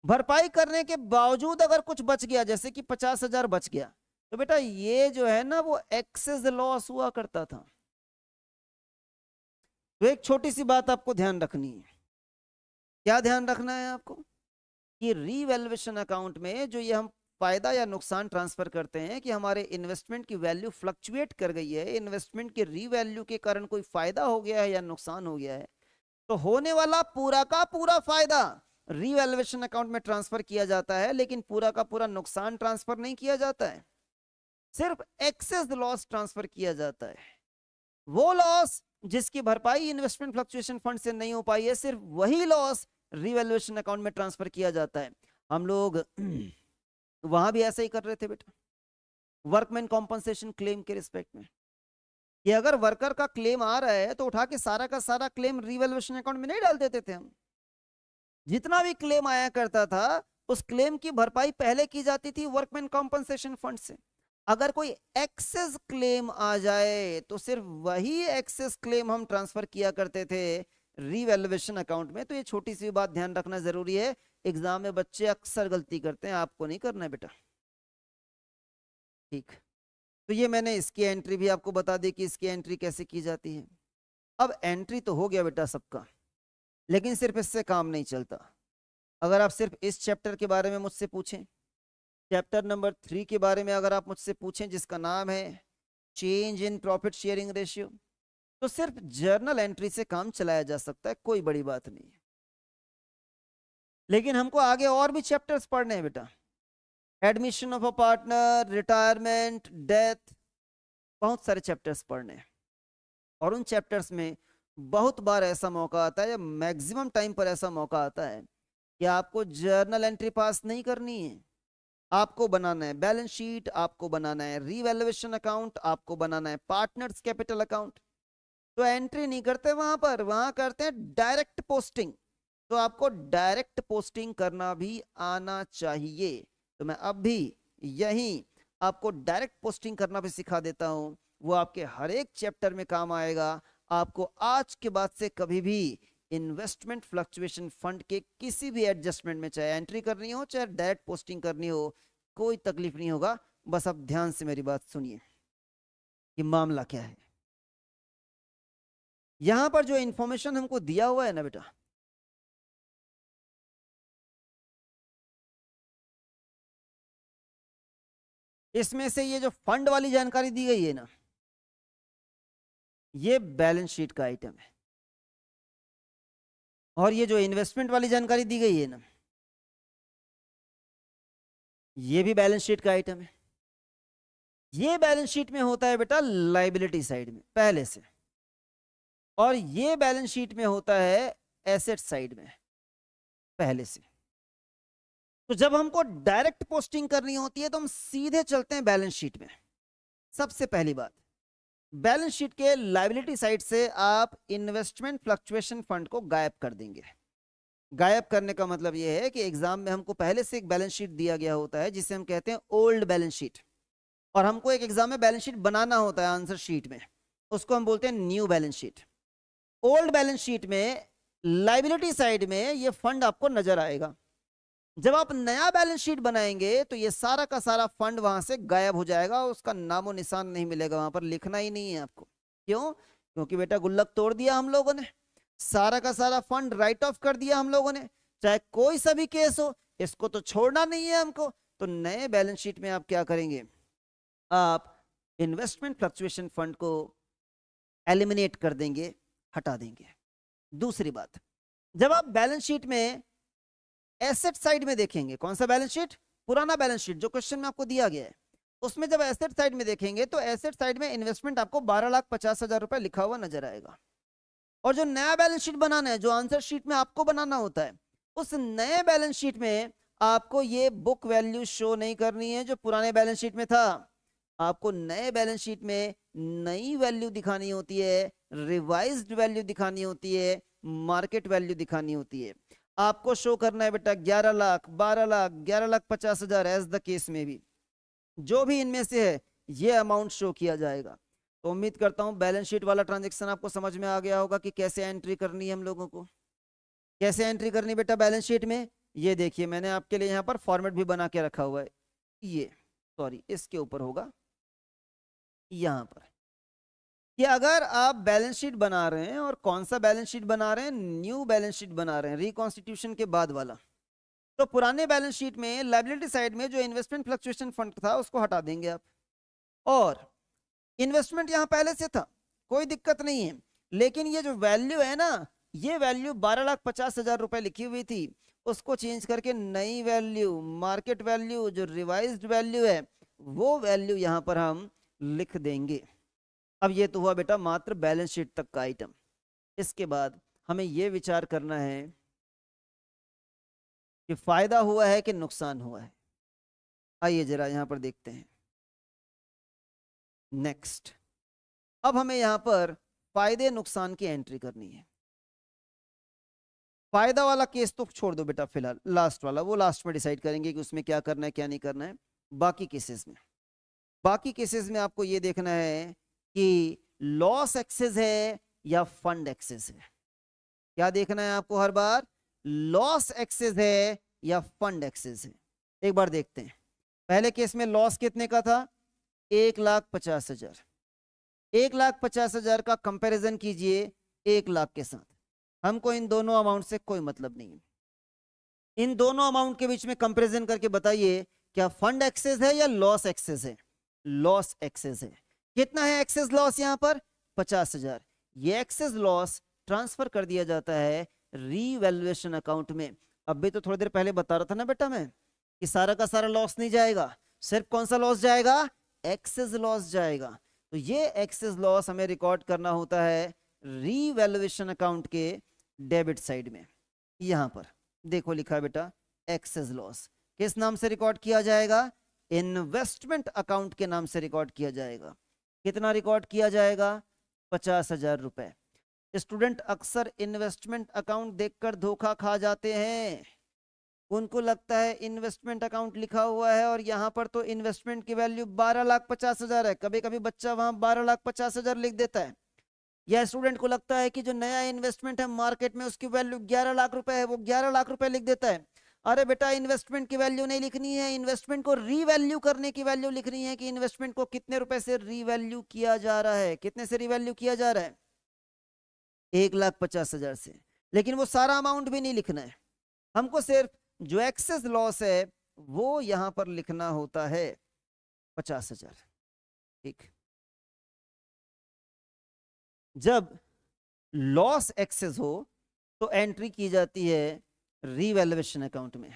भरपाई करने के बावजूद अगर कुछ बच गया, जैसे कि 50,000 बच गया, तो बेटा ये जो है ना वो एक्सेस लॉस हुआ करता था। तो एक छोटी सी बात आपको ध्यान रखनी है। क्या ध्यान रखना है आपको? कि रीवैल्यूएशन अकाउंट में जो ये हम फायदा या नुकसान ट्रांसफर करते हैं कि हमारे इन्वेस्टमेंट की वैल्यू फ्लक्चुएट कर गई है, इन्वेस्टमेंट के रीवैल्यू के कारण कोई फायदा हो गया है या नुकसान हो गया है, तो होने वाला पूरा का पूरा फायदा रीवैल्यूएशन अकाउंट में ट्रांसफर किया जाता है, लेकिन पूरा का पूरा नुकसान ट्रांसफर नहीं किया जाता है, सिर्फ एक्सेस लॉस ट्रांसफर किया जाता है। वो लॉस जिसकी भरपाई इन्वेस्टमेंट फ्लक्चुएशन फंड से नहीं हो पाई है, सिर्फ वही लॉस रीवैल्यूएशन अकाउंट में ट्रांसफर किया जाता है। हम लोग वहां भी ऐसा ही कर रहे थे बेटा, वर्कमैन कॉम्पनसेशन क्लेम के रिस्पेक्ट में, कि अगर वर्कर का क्लेम आ रहा है तो उठा के सारा का सारा क्लेम रीवैल्यूएशन अकाउंट में नहीं डाल देते थे हम। जितना भी क्लेम आया करता था उस क्लेम की भरपाई पहले की जाती थी वर्कमैन कॉम्पनसेशन फंड से। अगर कोई एक्सेस क्लेम आ जाए तो सिर्फ वही एक्सेस क्लेम हम ट्रांसफर किया करते थे रीवैल्यूएशन अकाउंट में। तो ये छोटी सी बात ध्यान रखना जरूरी है, एग्जाम में बच्चे अक्सर गलती करते हैं, आपको नहीं करना है बेटा। ठीक, तो ये मैंने इसकी एंट्री भी आपको बता दी कि इसकी एंट्री कैसे की जाती है। अब एंट्री तो हो गया बेटा सबका, लेकिन सिर्फ इससे काम नहीं चलता। अगर आप सिर्फ इस चैप्टर के बारे में मुझसे पूछें, चैप्टर नंबर 3 के बारे में अगर आप मुझसे पूछें जिसका नाम है change in profit sharing ratio, तो सिर्फ जर्नल एंट्री से काम चलाया जा सकता है, कोई बड़ी बात नहीं है। लेकिन हमको आगे और भी चैप्टर्स पढ़ने हैं बेटा, admission of a partner, retirement, death, बहुत सारे चैप्टर्स पढ़ने हैं। और उन चैप्टर्स में बहुत बार ऐसा मौका आता है, या मैक्सिमम टाइम पर ऐसा मौका आता है कि आपको जर्नल एंट्री पास नहीं करनी है, आपको बनाना है बैलेंस शीट, आपको बनाना है रीवैल्यूएशन अकाउंट, आपको बनाना है पार्टनर्स कैपिटल अकाउंट। तो एंट्री नहीं करते वहां पर, वहां करते हैं डायरेक्ट पोस्टिंग। तो आपको डायरेक्ट पोस्टिंग करना भी आना चाहिए। तो मैं अब भी यहीं आपको डायरेक्ट पोस्टिंग करना भी सिखा देता हूं, वो आपके हर एक चैप्टर में काम आएगा। आपको आज के बाद से कभी भी इन्वेस्टमेंट फ्लक्चुएशन फंड के किसी भी एडजस्टमेंट में चाहे एंट्री करनी हो चाहे डायरेक्ट पोस्टिंग करनी हो, कोई तकलीफ नहीं होगा। बस अब ध्यान से मेरी बात सुनिए कि मामला क्या है। यहां पर जो इंफॉर्मेशन हमको दिया हुआ है ना बेटा, इसमें से ये जो फंड वाली जानकारी दी गई है ना, ये बैलेंस शीट का आइटम है, और ये जो इन्वेस्टमेंट वाली जानकारी दी गई है ना, ये भी बैलेंस शीट का आइटम है। ये बैलेंस शीट में होता है बेटा लाइबिलिटी साइड में पहले से, और ये बैलेंस शीट में होता है एसेट साइड में पहले से। तो जब हमको डायरेक्ट पोस्टिंग करनी होती है तो हम सीधे चलते हैं बैलेंस शीट में। सबसे पहली बात, बैलेंस शीट के लायबिलिटी साइड से आप इन्वेस्टमेंट फ्लक्चुएशन फंड को गायब कर देंगे। गायब करने का मतलब यह है कि एग्जाम में हमको पहले से एक बैलेंस शीट दिया गया होता है जिसे हम कहते हैं ओल्ड बैलेंस शीट, और हमको एक एग्जाम में बैलेंस शीट बनाना होता है आंसर शीट में, उसको हम बोलते हैं new balance sheet. Old balance sheet में लायबिलिटी साइड में ये फंड आपको नजर आएगा, जब आप नया बैलेंस शीट बनाएंगे तो ये सारा का सारा फंड वहां से गायब हो जाएगा, उसका नामो निशान नहीं मिलेगा, वहां पर लिखना ही नहीं है आपको। क्यों? क्योंकि बेटा गुल्लक तोड़ दिया हम लोगों ने, सारा का सारा फंड राइट ऑफ कर दिया हम लोगों ने, चाहे कोई सा भी केस हो, इसको तो छोड़ना नहीं है हमको। तो नए बैलेंस शीट में आप क्या करेंगे, आप इन्वेस्टमेंट फ्लक्चुएशन फंड को एलिमिनेट कर देंगे, हटा देंगे। दूसरी बात, जब आप बैलेंस शीट में एसेट साइड में देखेंगे, कौन सा बैलेंस शीट, पुराना बैलेंस शीट जो क्वेश्चन में आपको दिया गया है, उसमें जब एसेट साइड में देखेंगे तो एसेट साइड में इन्वेस्टमेंट आपको 12,50,000 रुपए लिखा हुआ नजर आएगा। और जो नया बैलेंस शीट बनाना है, जो आंसर शीट में आपको बनाना होता है, उस नए बैलेंस शीट में आपको ये बुक वैल्यू शो नहीं करनी है जो पुराने बैलेंस शीट में था। आपको नए बैलेंस शीट में नई वैल्यू दिखानी होती है, रिवाइज्ड वैल्यू दिखानी होती है, मार्केट वैल्यू दिखानी होती है। आपको शो करना है बेटा 11 lakh, 12 lakh, 11,50,000 as the case में भी, जो भी इनमें से है ये अमाउंट शो किया जाएगा। तो उम्मीद करता हूं बैलेंस शीट वाला ट्रांजैक्शन आपको समझ में आ गया होगा कि कैसे एंट्री करनी है हम लोगों को, कैसे एंट्री करनी बेटा बैलेंस शीट में। ये देखिए मैंने आपके लिए यहाँ पर फॉर्मेट भी बना के रखा हुआ है, ये सॉरी इसके ऊपर होगा यहाँ पर, कि अगर आप बैलेंस शीट बना रहे हैं, और कौन सा बैलेंस शीट बना रहे हैं, न्यू बैलेंस शीट बना रहे हैं रिकॉन्स्टिट्यूशन के बाद वाला, तो पुराने बैलेंस शीट में लायबिलिटी साइड में जो इन्वेस्टमेंट फ्लक्चुएशन फंड था उसको हटा देंगे आप, और इन्वेस्टमेंट यहां पहले से था, कोई दिक्कत नहीं है, लेकिन ये जो वैल्यू है ना, ये वैल्यू 12,50,000 रुपए लिखी हुई थी, उसको चेंज करके नई वैल्यू, मार्केट वैल्यू, जो रिवाइज्ड वैल्यू है वो वैल्यू यहां पर हम लिख देंगे। अब ये तो हुआ बेटा मात्र बैलेंस शीट तक का आइटम। इसके बाद हमें यह विचार करना है कि फायदा हुआ है कि नुकसान हुआ है। आइए जरा यहां पर देखते हैं। नेक्स्ट, अब हमें यहां पर फायदे नुकसान की एंट्री करनी है। फायदा वाला केस तो छोड़ दो बेटा फिलहाल, लास्ट वाला वो लास्ट में डिसाइड करेंगे कि उसमें क्या करना है क्या नहीं करना है। बाकी केसेस में आपको ये देखना है कि लॉस एक्सेस है या फंड एक्सेस है। क्या देखना है आपको हर बार, लॉस एक्सेस है या फंड एक्सेस है। एक बार देखते हैं, पहले केस में लॉस कितने का था, 1,50,000। 1,50,000 का कंपैरिजन कीजिए 1 लाख के साथ, हमको इन दोनों अमाउंट से कोई मतलब नहीं है। इन दोनों अमाउंट के बीच में कंपैरिजन करके बताइए क्या फंड एक्सेस है या लॉस एक्सेस है। लॉस एक्सेस है। कितना है एक्सेस लॉस यहाँ पर, 50,000। ये एक्सेस लॉस ट्रांसफर कर दिया जाता है रीवैल्यूएशन अकाउंट में। अब भी तो थोड़ी देर पहले बता रहा था ना बेटा मैं कि सारा का सारा लॉस नहीं जाएगा, सिर्फ कौन सा लॉस जाएगा, एक्सेस लॉस जाएगा। तो ये एक्सेस लॉस हमें रिकॉर्ड करना होता है रीवैल्यूएशन अकाउंट के डेबिट साइड में। यहां पर देखो लिखा है बेटा एक्सेस लॉस किस नाम से रिकॉर्ड किया जाएगा, इन्वेस्टमेंट अकाउंट के नाम से रिकॉर्ड किया जाएगा। कितना रिकॉर्ड किया जाएगा, 50,000 रुपए। स्टूडेंट अक्सर इन्वेस्टमेंट अकाउंट देखकर धोखा खा जाते हैं, उनको लगता है इन्वेस्टमेंट अकाउंट लिखा हुआ है और यहाँ पर तो इन्वेस्टमेंट की वैल्यू 12,50,000 है। कभी कभी बच्चा वहां 12,50,000 लिख देता है, या स्टूडेंट को लगता है कि जो नया इन्वेस्टमेंट है मार्केट में उसकी वैल्यू 11 लाख रुपए है, वो 11 लाख रुपए लिख देता है। अरे बेटा इन्वेस्टमेंट की वैल्यू नहीं लिखनी है, इन्वेस्टमेंट को रीवैल्यू करने की वैल्यू लिखनी है कि इन्वेस्टमेंट को कितने रुपए से रीवैल्यू किया जा रहा है। कितने से रीवैल्यू किया जा रहा है, 1,50,000 से। लेकिन वो सारा अमाउंट भी नहीं लिखना है, हमको सिर्फ जो एक्सेस लॉस है वो यहां पर लिखना होता है 50,000। ठीक, जब लॉस एक्सेस हो तो एंट्री की जाती है रीवैल्यूएशन अकाउंट में।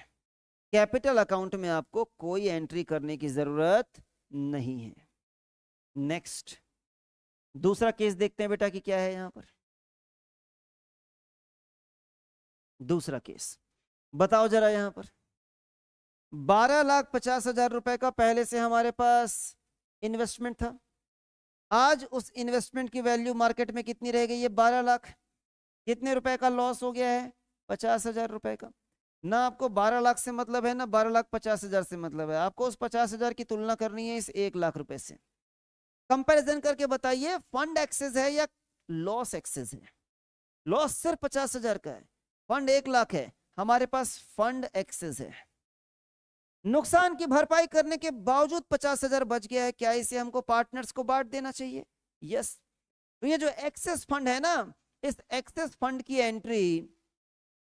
कैपिटल अकाउंट में आपको कोई एंट्री करने की जरूरत नहीं है। नेक्स्ट, दूसरा केस देखते हैं बेटा कि क्या है यहां पर। दूसरा केस बताओ जरा, यहां पर 12,50,000 रुपए का पहले से हमारे पास इन्वेस्टमेंट था। आज उस इन्वेस्टमेंट की वैल्यू मार्केट में कितनी रह गई है, 12 लाख। कितने रुपए का लॉस हो गया है, 50,000 रुपए का। ना आपको 12 लाख से मतलब है ना 12,50,000 से मतलब है, आपको उस 50,000 की तुलना करनी है इस 1 लाख रुपए से। कंपैरिजन करके बताइए फंड एक्सेस है या लॉस एक्सेस है। लॉस सिर्फ 50,000 का है, फंड 1 लाख है, हमारे पास फंड एक्सेस है, नुकसान की भरपाई करने के बावजूद 50,000 बच गया है, क्या इसे हमको पार्टनर्स को बांट देना चाहिए? यस। तो ये जो एक्सेस फंड है ना, इस एक्सेस फंड की एंट्री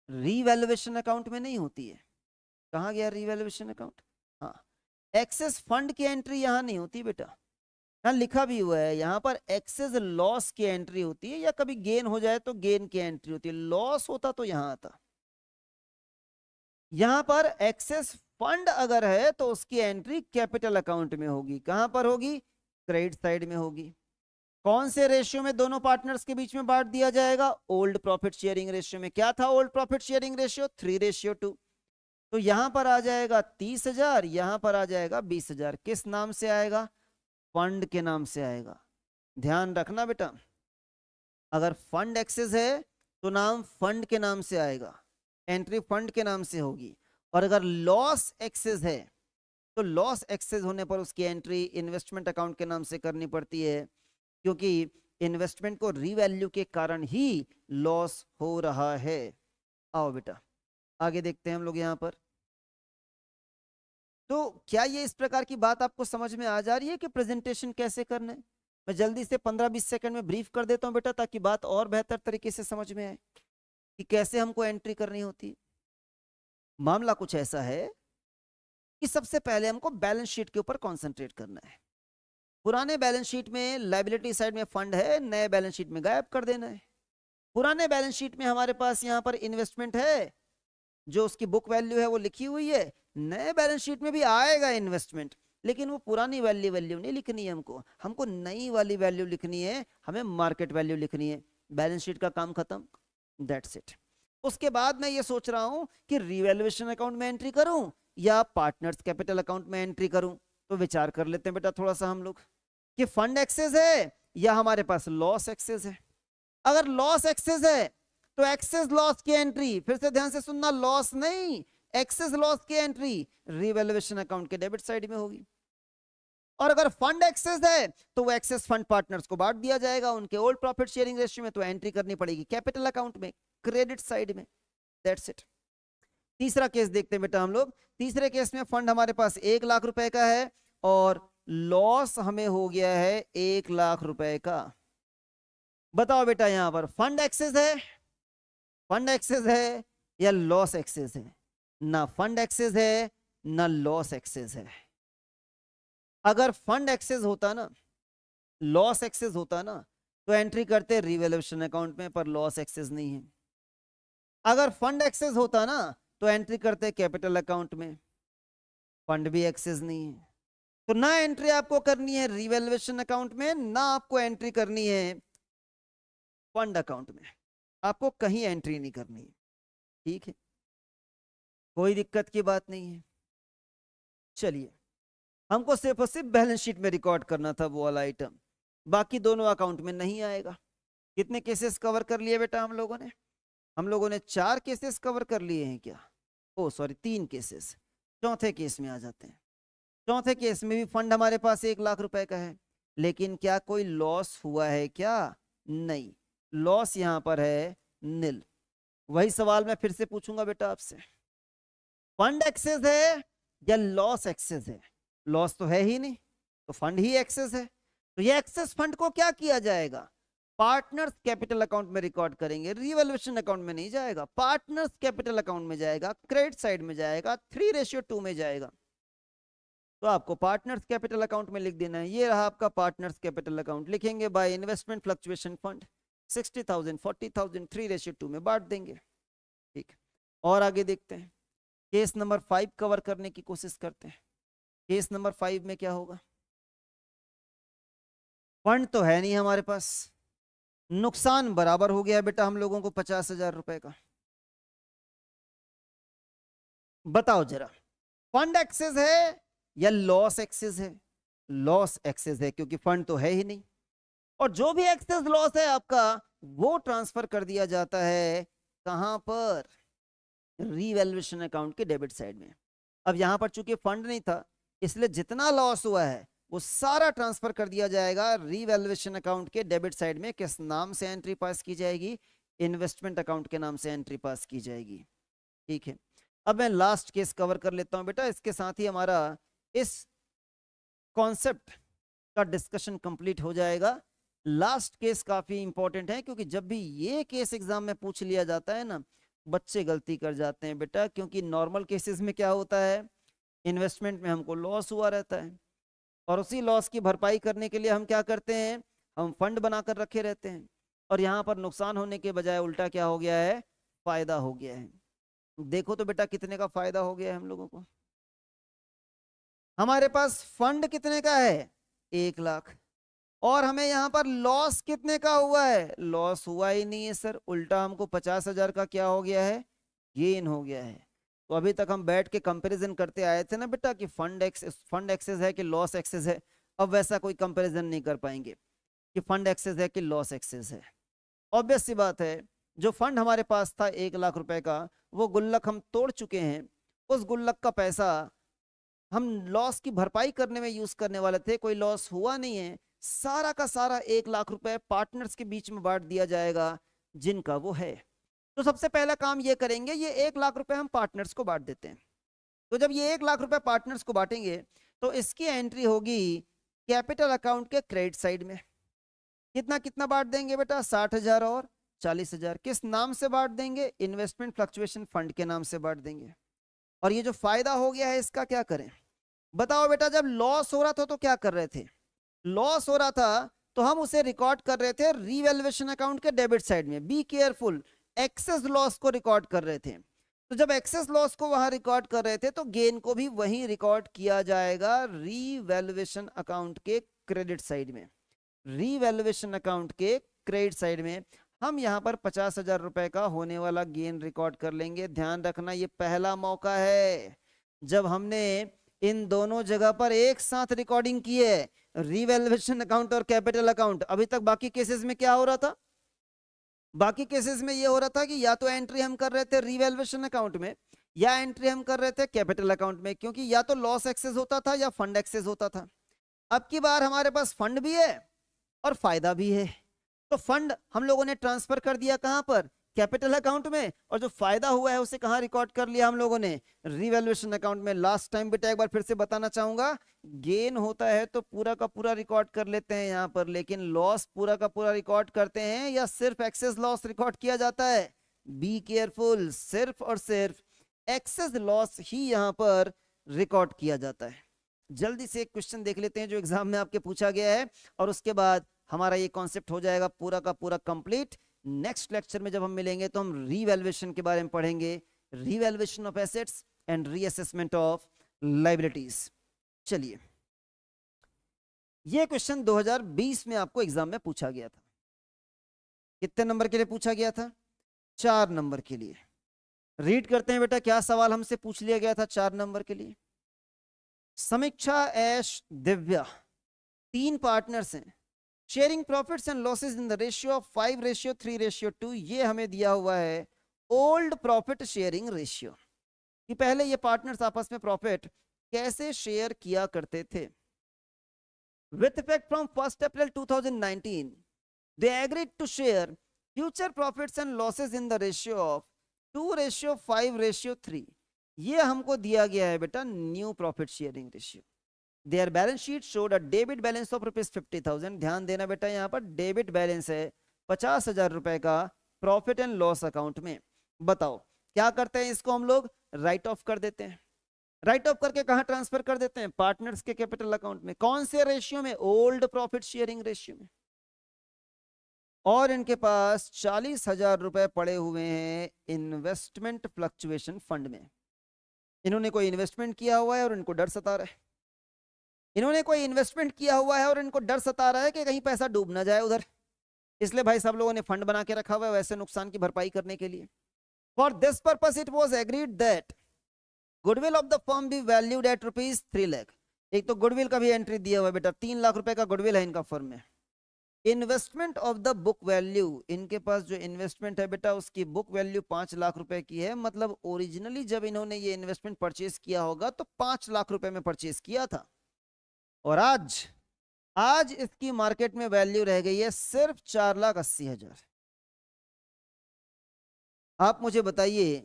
रीवैल्यूएशन अकाउंट में नहीं होती है। कहाँ गया रीवैल्यूएशन अकाउंट? हाँ, एक्सेस फंड की एंट्री यहां नहीं होती बेटा, यहाँ लिखा भी हुआ है, यहाँ पर एक्सेस लॉस की एंट्री होती है, या कभी गेन हो जाए तो गेन की एंट्री होती है। लॉस होता तो यहां आता। यहां पर एक्सेस फंड अगर है तो उसकी एंट्री कैपिटल अकाउंट में होगी। कहां पर होगी? क्रेडिट साइड में होगी। कौन से रेशियो में दोनों पार्टनर्स के बीच में बांट दिया जाएगा? ओल्ड प्रॉफिट शेयरिंग रेशियो में। क्या था ओल्ड प्रॉफिट शेयरिंग रेशियो? 3:2। तो यहां पर आ जाएगा 30,000, यहां पर आ जाएगा 20,000। किस नाम से आएगा? फंड के नाम से आएगा। ध्यान रखना बेटा, अगर फंड एक्सेस है तो नाम फंड के नाम से आएगा, एंट्री फंड के नाम से होगी। और अगर लॉस एक्सेस है तो लॉस एक्सेस होने पर उसकी एंट्री इन्वेस्टमेंट अकाउंट के नाम से करनी पड़ती है, क्योंकि इन्वेस्टमेंट को रीवैल्यू के कारण ही लॉस हो रहा है। आओ बेटा आगे देखते हैं हम लोग। यहां पर तो क्या ये इस प्रकार की बात आपको समझ में आ जा रही है कि प्रेजेंटेशन कैसे करना है? मैं जल्दी से 15-20 सेकंड में ब्रीफ कर देता हूं बेटा, ताकि बात और बेहतर तरीके से समझ में आए कि कैसे हमको एंट्री करनी होती है। मामला कुछ ऐसा है कि सबसे पहले हमको बैलेंस शीट के ऊपर कॉन्सेंट्रेट करना है। पुराने बैलेंस शीट में लायबिलिटी साइड में फंड है, नए बैलेंस शीट में गायब कर देना है। पुराने बैलेंस शीट में हमारे पास यहाँ पर इन्वेस्टमेंट है, जो उसकी बुक वैल्यू है वो लिखी हुई है। नए बैलेंस शीट में भी आएगा इन्वेस्टमेंट, लेकिन वो पुरानी वैल्यू नहीं लिखनी है हमको, हमको नई वाली वैल्यू लिखनी है, हमें मार्केट वैल्यू लिखनी है। बैलेंस शीट का काम खत्म, दैट्स इट। उसके बाद मैं ये सोच रहा हूं कि रिवैल्यूएशन अकाउंट में एंट्री करूं या पार्टनर्स कैपिटल अकाउंट में एंट्री करूं। तो विचार कर लेते हैं बेटा थोड़ा सा हम लोग कि फंड एक्सेस है या हमारे पास लॉस एक्सेस है। अगर लॉस एक्सेस है तो एक्सेस लॉस की एंट्री, फिर से ध्यान से सुनना, लॉस नहीं, एक्सेस लॉस की एंट्री रिवैल्यूएशन अकाउंट के डेबिट साइड में होगी। और अगर फंड एक्सेस है तो वो एक्सेस फंड पार्टनर्स को बांट दिया जाएगा उनके ओल्ड प्रॉफिट शेयरिंग रेशियो में, तो एंट्री करनी पड़ेगी कैपिटल अकाउंट में, क्रेडिट साइड में। That's it. तीसरा केस देखते हैं बेटा हम लोग। तीसरे केस में फंड हमारे पास 1 लाख रुपए का है और लॉस हमें हो गया है 1 लाख रुपए का। बताओ बेटा यहां पर फंड एक्सेस है, फंड एक्सेस है या लॉस एक्सेस है? ना फंड एक्सेस है ना लॉस एक्सेस है। अगर फंड एक्सेस होता ना, लॉस एक्सेस होता ना, तो एंट्री करते रिवैल्यूएशन अकाउंट में, पर लॉस एक्सेस नहीं है। अगर फंड एक्सेस होता ना तो एंट्री करते कैपिटल अकाउंट में, फंड भी एक्सेस नहीं है। तो ना एंट्री आपको करनी है रिवैल्यूएशन अकाउंट में, ना आपको एंट्री करनी है फंड अकाउंट में। आपको कहीं एंट्री नहीं करनी है, ठीक है, कोई दिक्कत की बात नहीं है। चलिए, हमको सिर्फ और सिर्फ बैलेंस शीट में रिकॉर्ड करना था वो वाला आइटम, बाकी दोनों अकाउंट में नहीं आएगा। कितने केसेस कवर कर लिए बेटा हम लोगों ने? हम लोगों ने 4 केसेस कवर कर लिए हैं क्या? ओ सॉरी 3 केसेस। चौथे केस में आ जाते हैं। चौथे केस में भी फंड हमारे पास 1 लाख रुपए का है, लेकिन क्या कोई लॉस हुआ है क्या? नहीं, लॉस यहां पर है निल। वही सवाल मैं फिर से पूछूंगा बेटा आपसे, फंड एक्सेस है या लॉस एक्सेस है? लॉस तो है ही नहीं, तो फंड ही एक्सेस है। तो ये एक्सेस फंड को क्या किया जाएगा? पार्टनर्स कैपिटल अकाउंट में रिकॉर्ड करेंगे, रिवैल्यूएशन अकाउंट में नहीं जाएगा, पार्टनर्स कैपिटल अकाउंट में जाएगा, क्रेडिट साइड में जाएगा, 3:2 में जाएगा। तो आपको पार्टनर्स कैपिटल अकाउंट में लिख देना है। ये रहा आपका पार्टनर्स कैपिटल अकाउंट। लिखेंगे बाय इन्वेस्टमेंट फ्लक्चुएशन फंड 60,000 40,000 3:2 में बांट देंगे। ठीक, और आगे देखते हैं। केस नंबर 5 कवर करने की कोशिश करते हैं। केस नंबर 5 में क्या होगा? फंड तो है नहीं हमारे पास, नुकसान बराबर हो गया बेटा हम लोगों को 50,000 रुपए का। बताओ जरा, फंड एक्सेस है या लॉस एक्सेस है? लॉस एक्सेस है, क्योंकि फंड तो है ही नहीं। और जो भी एक्सेस लॉस है आपका, वो ट्रांसफर कर दिया जाता है कहां पर? रीवैल्यूएशन अकाउंट के डेबिट साइड में। अब यहां पर चूंकि फंड नहीं था, इसलिए जितना लॉस हुआ है वो सारा ट्रांसफर कर दिया जाएगा रीवैल्यूएशन अकाउंट के डेबिट साइड में। किस नाम से एंट्री पास की जाएगी? इन्वेस्टमेंट अकाउंट के नाम से एंट्री पास की जाएगी। ठीक है, अब मैं लास्ट केस कवर कर लेता हूं बेटा, इसके साथ ही हमारा इस कॉन्सेप्ट का डिस्कशन कंप्लीट हो जाएगा। लास्ट केस काफी इंपॉर्टेंट है, क्योंकि जब भी ये केस एग्जाम में पूछ लिया जाता है ना, बच्चे गलती कर जाते हैं बेटा, क्योंकि नॉर्मल केसेस में क्या होता है, इन्वेस्टमेंट में हमको लॉस हुआ रहता है, और उसी लॉस की भरपाई करने के लिए हम क्या करते हैं, हम फंड बनाकर रखे रहते हैं, और यहाँ पर नुकसान होने के बजाय उल्टा क्या हो गया है, फायदा हो गया है। देखो तो बेटा कितने का फायदा हो गया है हम लोगों को, हमारे पास फंड कितने का है, 1 लाख, और हमें यहाँ पर लॉस कितने का हुआ है, लॉस हुआ ही नहीं है सर, उल्टा हमको 50,000 का क्या हो गया है, गेन हो गया है। तो अभी तक हम बैठ के कंपैरिजन करते आए थे ना बेटा कि फंड एक्सेस है कि लॉस एक्सेस है, अब वैसा कोई कंपैरिजन नहीं कर पाएंगे कि फंड एक्सेस है कि लॉस एक्सेस है। ऑब्वियस सी बात है, जो फंड हमारे पास था 1 लाख रुपए का, वो गुल्लक हम तोड़ चुके हैं, उस गुल्लक का पैसा हम लॉस की भरपाई करने में यूज करने वाले थे, कोई लॉस हुआ नहीं है, सारा का सारा 1 लाख रुपए पार्टनर्स के बीच में बांट दिया जाएगा जिनका वो है। तो सबसे पहला काम ये करेंगे, ये 1 लाख रुपए हम पार्टनर्स को बांट देते हैं। तो जब ये 1 लाख रुपए पार्टनर्स को बांटेंगे तो इसकी एंट्री होगी कैपिटल अकाउंट के क्रेडिट साइड में। कितना कितना बांट देंगे बेटा, 60,000 और 40,000। किस नाम से बांट देंगे, इन्वेस्टमेंट फ्लक्चुएशन फंड के नाम से बांट देंगे। और ये जो फायदा हो गया है इसका क्या करें, बताओ बेटा। जब लॉस हो रहा था तो क्या कर रहे थे, लॉस हो रहा था तो हम उसे रिकॉर्ड कर रहे थे रीवैल्यूएशन अकाउंट के डेबिट साइड में। बी केयरफुल, एक्सेस लॉस को रिकॉर्ड कर रहे थे। तो जब एक्सेस लॉस को वहां रिकॉर्ड कर रहे थे तो गेन को भी वहीं रिकॉर्ड किया जाएगा रीवैल्यूएशन अकाउंट के क्रेडिट साइड में। रीवैल्यूएशन अकाउंट के क्रेडिट साइड में हम यहां पर 50,000 रुपए का होने वाला गेन रिकॉर्ड कर लेंगे। ध्यान रखना ये पहला मौका है जब हमने इन दोनों जगह पर एक साथ रिकॉर्डिंग की है, रीवैल्यूएशन अकाउंट और कैपिटल अकाउंट। अभी तक बाकी केसेस में क्या हो रहा था, बाकी केसेस में ये हो रहा था कि या तो एंट्री हम कर रहे थे रीवैल्यूएशन अकाउंट में या एंट्री हम कर रहे थे कैपिटल अकाउंट में, क्योंकि या तो लॉस एक्सेस होता था या फंड एक्सेस होता था। अब की बार हमारे पास फंड भी है और फायदा भी है, तो फंड हम लोगों ने ट्रांसफर कर दिया कहां पर, कैपिटल अकाउंट में, और जो फायदा हुआ है उसे कहां रिकॉर्ड कर लिया हम लोगों ने, रीवैल्यूएशन अकाउंट में। लास्ट टाइम बेटा एक बार फिर से बताना चाहूंगा, गेन होता है तो पूरा का पूरा रिकॉर्ड कर लेते हैं यहां पर, लेकिन लॉस पूरा का पूरा रिकॉर्ड करते हैं या सिर्फ एक्सेस लॉस रिकॉर्ड किया जाता है। बी केयरफुल, सिर्फ और सिर्फ एक्सेस लॉस ही यहां पर रिकॉर्ड किया जाता है। जल्दी से एक क्वेश्चन देख लेते हैं जो एग्जाम में आपके पूछा गया है, और उसके बाद हमारा ये कॉन्सेप्ट हो जाएगा पूरा का पूरा कंप्लीट। नेक्स्ट लेक्चर में जब हम मिलेंगे तो हम रीवैल्यूएशन के बारे में पढ़ेंगे, revaluation of assets and reassessment of liabilities. चलिए, ये क्वेश्चन 2020 में आपको एग्जाम में पूछा गया था। कितने नंबर के लिए पूछा गया था, 4 नंबर के लिए। रीड करते हैं बेटा क्या सवाल हमसे पूछ लिया गया था 4 नंबर के लिए। समीक्षा, ऐश, दिव्या 3 पार्टनर्स हैं, sharing profits and losses in the ratio of 5:3:2। ये हमें दिया हुआ है ओल्ड प्रॉफिट शेयरिंग रेशियो, कि पहले ये पार्टनर्स आपस में प्रॉफिट कैसे शेयर किया करते थे। With effect from 1 April 2019 they agreed to share future profits and losses in the ratio of 2:5:3। ये हमको दिया गया है बेटा new profit sharing ratio. Their balance sheet showed a debit balance of ₹50,000। ध्यान देना बेटा यहाँ पर डेबिट बैलेंस है 50,000 रुपए का प्रॉफिट एंड लॉस अकाउंट में। बताओ क्या करते हैं, इसको हम लोग राइट ऑफ कर देते हैं। राइट ऑफ करके कहाँ ट्रांसफर कर देते हैं, पार्टनर्स के कैपिटल अकाउंट में। कौन से रेशियो में, ओल्ड प्रॉफिट शेयरिंग रेशियो में। और इनके पास 40,000 रुपए पड़े हुए हैं इन्वेस्टमेंट फ्लक्चुएशन फंड में। इन्होंने कोई इन्वेस्टमेंट किया हुआ है और इनको डर सता रहा है, इन्होंने कोई इन्वेस्टमेंट किया हुआ है और इनको डर सता रहा है कि कहीं पैसा डूब ना जाए उधर, इसलिए भाई सब लोगों ने फंड बना के रखा हुआ है वैसे नुकसान की भरपाई करने के लिए। For this purpose it was agreed that goodwill of the firm be valued at ₹3 lakh. एक तो गुडविल का भी एंट्री दिया हुआ है बेटा, 3 लाख रुपए का गुडविल है इनका फर्म में। Investment of the book value, इनके पास जो इन्वेस्टमेंट है बेटा उसकी बुक वैल्यू 5 लाख रुपए की है। मतलब ओरिजिनली जब इन्होंने ये इन्वेस्टमेंट परचेज किया होगा तो 5 लाख रुपए में परचेज किया था, और आज इसकी मार्केट में वैल्यू रह गई है सिर्फ 4,80,000। आप मुझे बताइए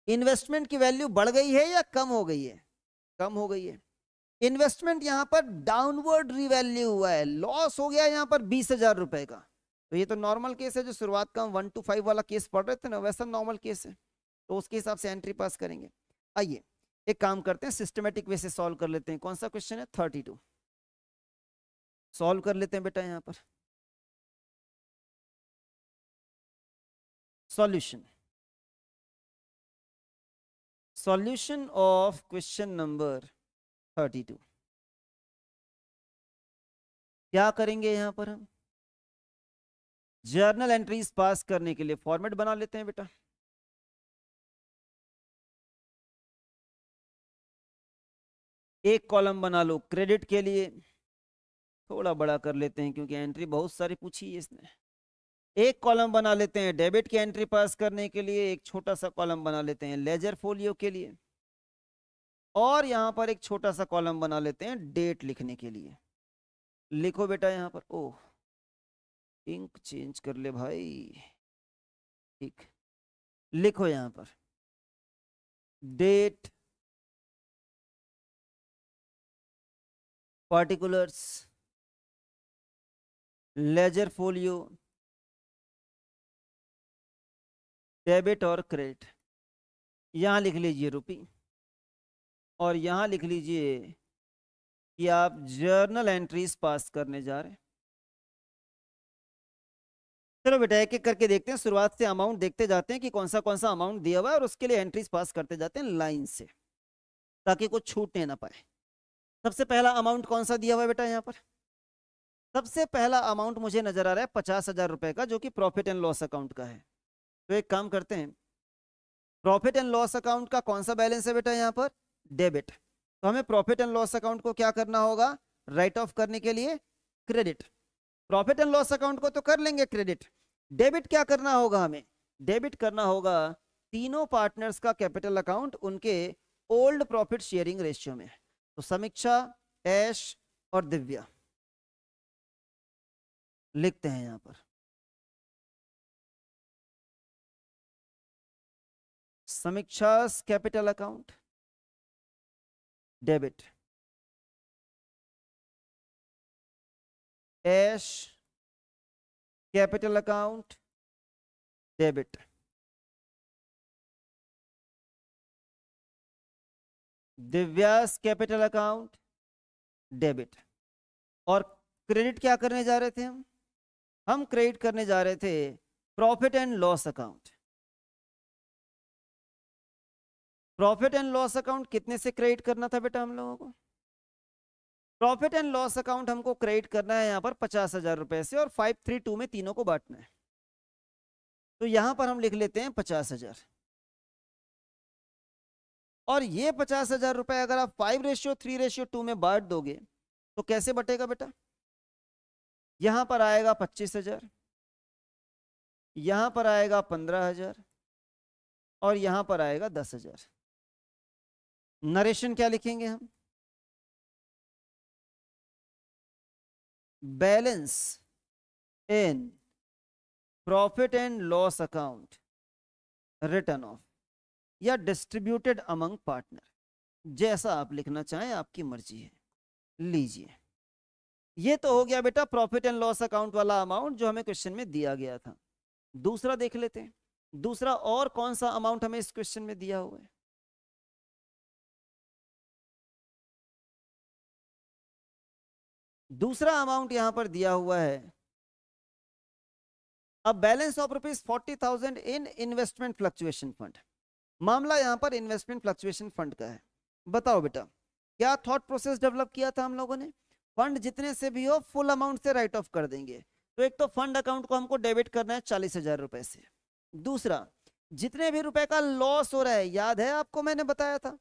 इन्वेस्टमेंट की वैल्यू बढ़ गई है या कम हो गई है? कम हो गई है। इन्वेस्टमेंट यहां पर डाउनवर्ड रिवैल्यू हुआ है, लॉस हो गया यहां पर 20,000 रुपए का। तो ये तो नॉर्मल केस है, जो शुरुआत का 1 to 5 वाला केस पढ़ रहे थे ना, वैसा नॉर्मल केस है। तो उसके हिसाब से एंट्री पास करेंगे। आइए एक काम करते हैं, सिस्टमेटिक वे से सॉल्व कर लेते हैं। कौन सा क्वेश्चन है? 32 सॉल्व कर लेते हैं बेटा। यहां पर solution, solution of question number 32। क्या करेंगे यहां पर हम? जर्नल एंट्रीज पास करने के लिए फॉर्मेट बना लेते हैं बेटा। एक कॉलम बना लो क्रेडिट के लिए, थोड़ा बड़ा कर लेते हैं क्योंकि एंट्री बहुत सारी पूछी है इसने। एक कॉलम बना लेते हैं डेबिट की एंट्री पास करने के लिए, एक छोटा सा कॉलम बना लेते हैं लेजर फोलियो के लिए, और यहां पर एक छोटा सा कॉलम बना लेते हैं डेट लिखने के लिए। लिखो बेटा यहां पर। ओह, इंक चेंज कर ले भाई। ठीक, लिखो यहां पर date, particulars, ledger folio, debit और क्रेडिट। यहां लिख लीजिए रुपी, और यहां लिख लीजिए कि आप जर्नल एंट्रीज पास करने जा रहे हैं। चलो बेटा एक एक करके देखते हैं, शुरुआत से अमाउंट देखते जाते हैं कि कौन सा अमाउंट दिया हुआ है, और उसके लिए एंट्रीज पास करते जाते हैं लाइन से, ताकि कुछ छूटने ना पाए। सबसे पहला अमाउंट कौन सा दिया हुआ है बेटा? यहाँ पर सबसे पहला अमाउंट मुझे नजर आ रहा है 50,000 रुपए का, जो कि प्रॉफिट एंड लॉस अकाउंट का है। तो एक काम करते हैं, प्रॉफिट एंड लॉस अकाउंट का कौन सा बैलेंस है बेटा? यहाँ पर डेबिट। तो हमें प्रॉफिट एंड लॉस अकाउंट को क्या करना होगा? राइट ऑफ करने के लिए credit. Profit and loss account को तो कर लेंगे क्रेडिट, डेबिट क्या करना होगा हमें? डेबिट करना होगा तीनों पार्टनर्स का कैपिटल अकाउंट उनके ओल्ड प्रॉफिट शेयरिंग रेशियो में। तो समीक्षा, ऐश और दिव्या लिखते हैं यहां पर। Samiksha's capital account debit, Aish capital account debit, Divya's capital account debit. और क्रेडिट क्या करने जा रहे थे हम क्रेडिट करने जा रहे थे profit and loss account. Profit and loss account कितने से क्रेडिट करना था बेटा हम लोगों को? प्रॉफिट एंड लॉस अकाउंट हमको क्रेडिट करना है यहां पर 50,000 रुपए से, और 532 में तीनों को बांटना है। तो यहां पर हम लिख लेते हैं 50,000। और ये 50,000 रुपए अगर आप 5:3:2 में बांट दोगे तो कैसे बटेगा बेटा? यहां पर आएगा 25,000, यहां पर आएगा 15,000, और यहां पर आएगा 10,000। नरेशन क्या लिखेंगे हम? Balance in profit and loss account return of, या डिस्ट्रीब्यूटेड अमंग पार्टनर, जैसा आप लिखना चाहें आपकी मर्जी है। लीजिए, ये तो हो गया बेटा प्रॉफिट एंड लॉस अकाउंट वाला अमाउंट जो हमें क्वेश्चन में दिया गया था। दूसरा देख लेते हैं, दूसरा और कौन सा अमाउंट हमें इस क्वेश्चन में दिया हुआ है? दूसरा अमाउंट यहां पर दिया हुआ है अब balance of ₹40,000 in investment fluctuation fund. मामला यहां पर इन्वेस्टमेंट फ्लक्चुएशन फंड का है। बताओ बेटा क्या थॉट प्रोसेस डेवलप किया था हम लोगों ने? फंड जितने से भी हो फुल अमाउंट से राइट ऑफ कर देंगे। तो एक तो फंड अकाउंट को हमको डेबिट करना है 40,000 रुपए से। दूसरा, जितने भी रुपए का लॉस हो रहा है, याद है आपको मैंने बताया था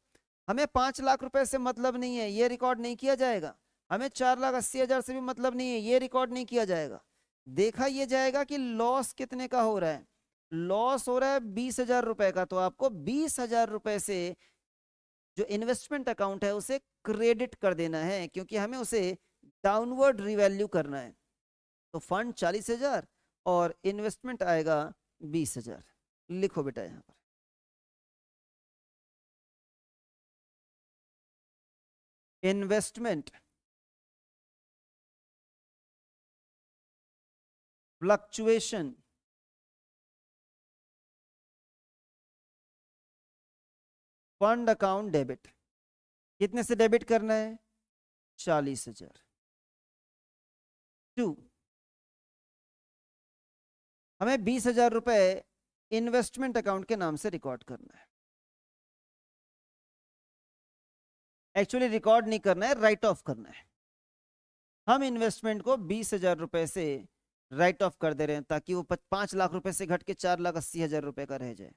हमें 5 लाख रुपए से मतलब नहीं है, ये रिकॉर्ड नहीं किया जाएगा। हमें 4,80,000 से भी मतलब नहीं है, ये रिकॉर्ड नहीं किया जाएगा। देखा ये जाएगा कि लॉस कितने का हो रहा है। लॉस हो रहा है 20,000 रुपए का, तो आपको 20,000 रुपए से जो इन्वेस्टमेंट अकाउंट है उसे क्रेडिट कर देना है, क्योंकि हमें उसे डाउनवर्ड रिवैल्यू करना है। तो फंड 40,000 और इन्वेस्टमेंट आएगा 20,000। लिखो बेटा यहां पर। Investment fluctuation fund account debit. कितने से डेबिट करना है? 40,000। 2, हमें 20,000 रुपए इन्वेस्टमेंट अकाउंट के नाम से रिकॉर्ड करना है। एक्चुअली रिकॉर्ड नहीं करना है, राइट ऑफ करना है। हम इन्वेस्टमेंट को 20,000 रुपए से राइट ऑफ कर दे रहे हैं ताकि वो 5 लाख रुपए से घट के 4,80,000 रुपए का रह जाए।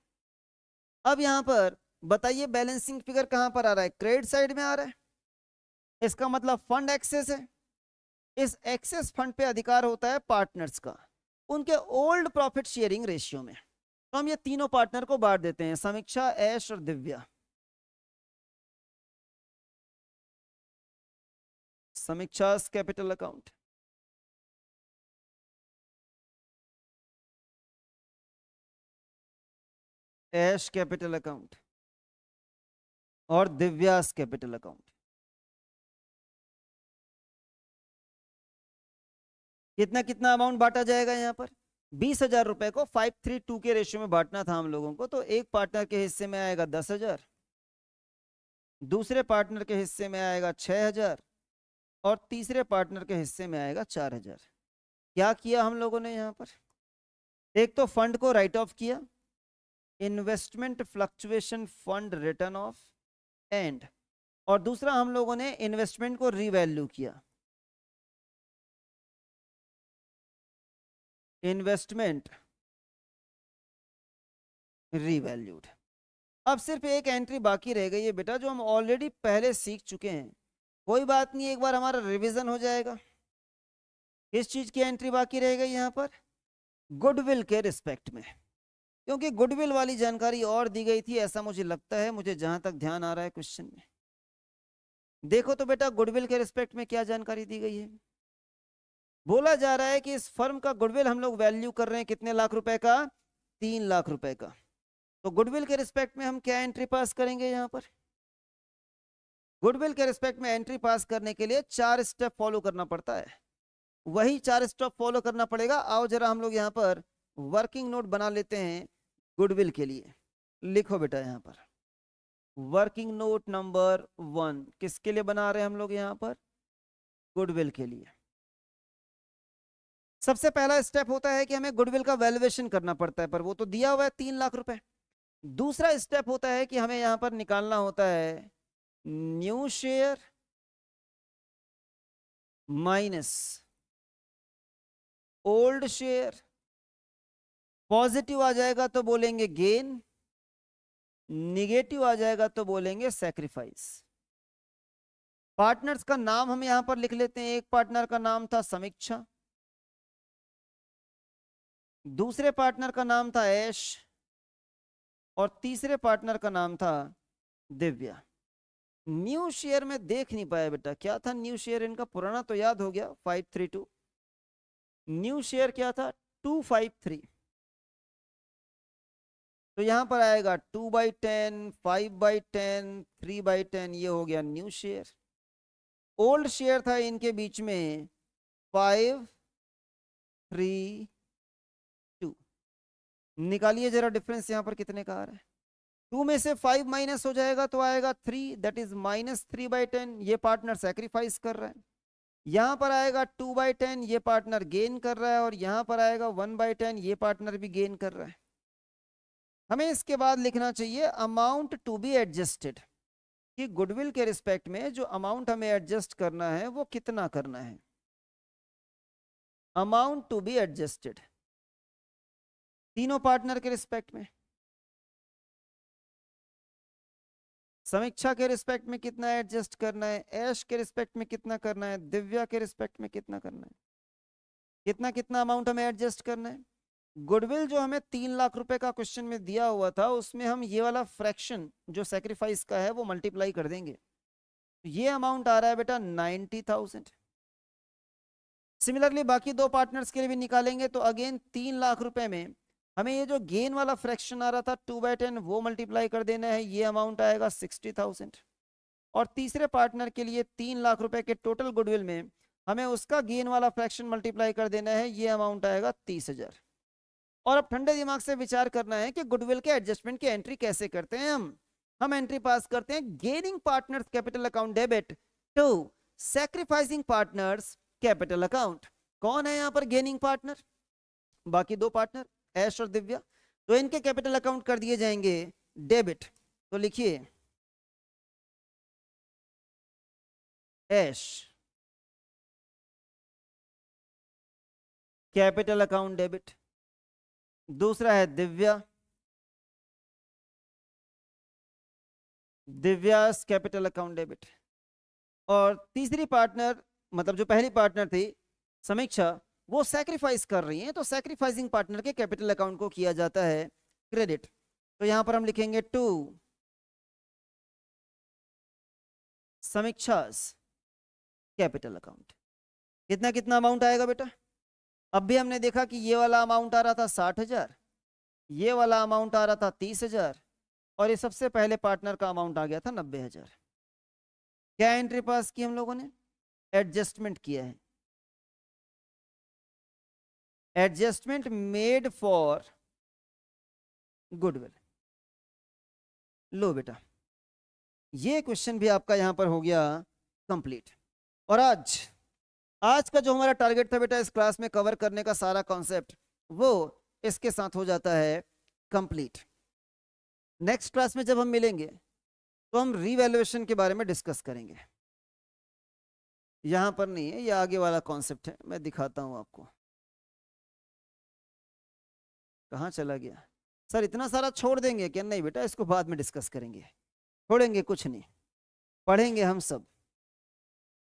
अब यहां पर बताइए बैलेंसिंग फिगर कहां पर आ रहा है? क्रेडिट साइड में आ रहा है। इसका मतलब फंड एक्सेस है। इस एक्सेस फंड पे अधिकार होता है पार्टनर्स का, उनके ओल्ड प्रॉफिट शेयरिंग रेशियो में। तो हम ये तीनों पार्टनर को बांट देते हैं, समीक्षा, ऐश और दिव्या। समीक्षा's कैपिटल अकाउंट, ऐश कैपिटल अकाउंट और दिव्यास कैपिटल अकाउंट। कितना कितना अमाउंट बांटा जाएगा? यहाँ पर 20,000 रुपए को 5:3:2 के रेशियो में बांटना था हम लोगों को। तो एक पार्टनर के हिस्से में आएगा 10,000, दूसरे पार्टनर के हिस्से में आएगा 6,000 और तीसरे पार्टनर के हिस्से में आएगा 4,000। क्या किया हम लोगों ने यहाँ पर? एक तो फंड को राइट ऑफ किया, investment fluctuation fund return of and, और दूसरा हम लोगों ने इन्वेस्टमेंट को रीवैल्यू किया, इन्वेस्टमेंट रीवैल्यूड। अब सिर्फ एक एंट्री बाकी रह गई है बेटा, जो हम ऑलरेडी पहले सीख चुके हैं। कोई बात नहीं, एक बार हमारा रिवीजन हो जाएगा। किस चीज की एंट्री बाकी रह गई यहाँ पर? गुडविल के रिस्पेक्ट में, क्योंकि गुडविल वाली जानकारी और दी गई थी ऐसा मुझे लगता है, मुझे जहां तक ध्यान आ रहा है क्वेश्चन में। देखो तो बेटा गुडविल के रिस्पेक्ट में क्या जानकारी दी गई है। बोला जा रहा है कि इस फर्म का गुडविल हम लोग वैल्यू कर रहे हैं कितने लाख रुपए का? 3 लाख रुपए का। तो गुडविल के रिस्पेक्ट में हम क्या एंट्री पास करेंगे? यहाँ पर गुडविल के रिस्पेक्ट में एंट्री पास करने के लिए 4 स्टेप फॉलो करना पड़ता है। वही 4 स्टेप फॉलो करना पड़ेगा। आओ जरा हम लोग यहाँ पर वर्किंग नोट बना लेते हैं गुडविल के लिए। लिखो बेटा यहाँ पर वर्किंग नोट नंबर 1 किसके लिए बना रहे हैं हम लोग? यहाँ पर गुडविल के लिए। सबसे पहला स्टेप होता है कि हमें गुडविल का वैल्यूएशन करना पड़ता है, पर वो तो दिया हुआ है 3 लाख रुपए। दूसरा स्टेप होता है कि हमें यहां पर निकालना होता है new share minus old share. Positive आ जाएगा तो बोलेंगे गेन, निगेटिव आ जाएगा तो बोलेंगे सैक्रिफाइस। पार्टनर्स का नाम हम यहां पर लिख लेते हैं। एक पार्टनर का नाम था समीक्षा, दूसरे पार्टनर का नाम था ऐश और तीसरे पार्टनर का नाम था दिव्या। न्यू शेयर में देख नहीं पाया बेटा, क्या था न्यू शेयर इनका? पुराना तो याद हो गया 532। न्यू शेयर क्या था? 253। तो यहां पर आएगा 2/10, 5/10, 3/10, ये हो गया न्यू शेयर। ओल्ड शेयर था इनके बीच में 5, 3, 2। निकालिए जरा डिफरेंस यहां पर कितने का आ रहा है। 2 में से 5 माइनस हो जाएगा तो आएगा 3, दैट इज -3/10। ये पार्टनर सैक्रिफाइस कर रहा है। यहां पर आएगा 2/10, ये पार्टनर गेन कर रहा है, और यहां पर आएगा 1/10, ये पार्टनर भी गेन कर रहा है। हमें इसके बाद लिखना चाहिए अमाउंट टू बी एडजस्टेड, कि गुडविल के रिस्पेक्ट में जो अमाउंट हमें एडजस्ट करना है वो कितना करना है। अमाउंट टू बी एडजस्टेड तीनों पार्टनर के रिस्पेक्ट में। समीक्षा के रिस्पेक्ट में कितना एडजस्ट करना है, ऐश के रिस्पेक्ट में कितना करना है, दिव्या के रिस्पेक्ट में कितना करना है। कितना कितना अमाउंट हमें एडजस्ट करना है। गुडविल जो हमें 3 लाख रुपए का क्वेश्चन में दिया हुआ था, उसमें हम ये वाला फ्रैक्शन जो सैक्रिफाइस का है वो मल्टीप्लाई कर देंगे। ये अमाउंट आ रहा है बेटा 90,000। सिमिलरली बाकी दो पार्टनर्स के लिए भी निकालेंगे तो अगेन 3 लाख रुपए में हमें ये जो गेन वाला फ्रैक्शन आ रहा था 2/10 वो मल्टीप्लाई कर देना है। ये अमाउंट आएगा 60,000। और तीसरे पार्टनर के लिए 3 लाख रुपए के टोटल गुडविल में हमें उसका गेन वाला फ्रैक्शन मल्टीप्लाई कर देना है, ये अमाउंट आएगा 30,000। और अब ठंडे दिमाग से विचार करना है कि गुडविल के एडजस्टमेंट की एंट्री कैसे करते हैं। हम एंट्री पास करते हैं gaining partners capital account debit to sacrificing partners capital account. कौन है यहाँ पर गेनिंग पार्टनर? बाकी दो पार्टनर ऐश और दिव्या, तो इनके कैपिटल अकाउंट कर दिए जाएंगे डेबिट। तो लिखिए ऐश कैपिटल अकाउंट डेबिट, दूसरा है Divya, Divya's capital account debit, और तीसरी पार्टनर मतलब जो पहली पार्टनर थी समीक्षा, वो सैक्रिफाइस कर रही हैं, तो सैक्रिफाइसिंग पार्टनर के कैपिटल अकाउंट को किया जाता है क्रेडिट। तो यहां पर हम लिखेंगे टू समीक्षास कैपिटल अकाउंट। कितना कितना अमाउंट आएगा बेटा? अब भी हमने देखा कि ये वाला अमाउंट आ रहा था 60,000, ये वाला अमाउंट आ रहा था 30,000, और ये सबसे पहले पार्टनर का अमाउंट आ गया था 90,000। क्या एंट्री पास की हम लोगों ने? एडजस्टमेंट किया है, एडजस्टमेंट मेड फॉर गुडविल। लो बेटा, ये क्वेश्चन भी आपका यहां पर हो गया कंप्लीट। और आज का जो हमारा टारगेट था बेटा इस क्लास में कवर करने का सारा कॉन्सेप्ट, वो इसके साथ हो जाता है कंप्लीट। नेक्स्ट क्लास में जब हम मिलेंगे तो हम रीवैल्यूएशन के बारे में डिस्कस करेंगे। यहां पर नहीं है, ये आगे वाला कॉन्सेप्ट है, मैं दिखाता हूं आपको। कहां चला गया सर? इतना सारा छोड़ देंगे क्या? नहीं बेटा, इसको बाद में डिस्कस करेंगे, छोड़ेंगे कुछ नहीं, पढ़ेंगे हम सब।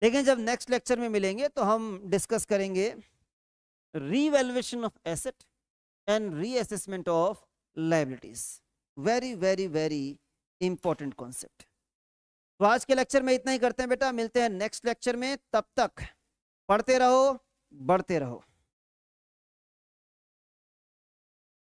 लेकिन जब नेक्स्ट लेक्चर में मिलेंगे तो हम डिस्कस करेंगे revaluation of asset and reassessment of liabilities. Very very very important concept. तो आज के लेक्चर में इतना ही करते हैं बेटा, मिलते हैं नेक्स्ट लेक्चर में। तब तक पढ़ते रहो, बढ़ते रहो।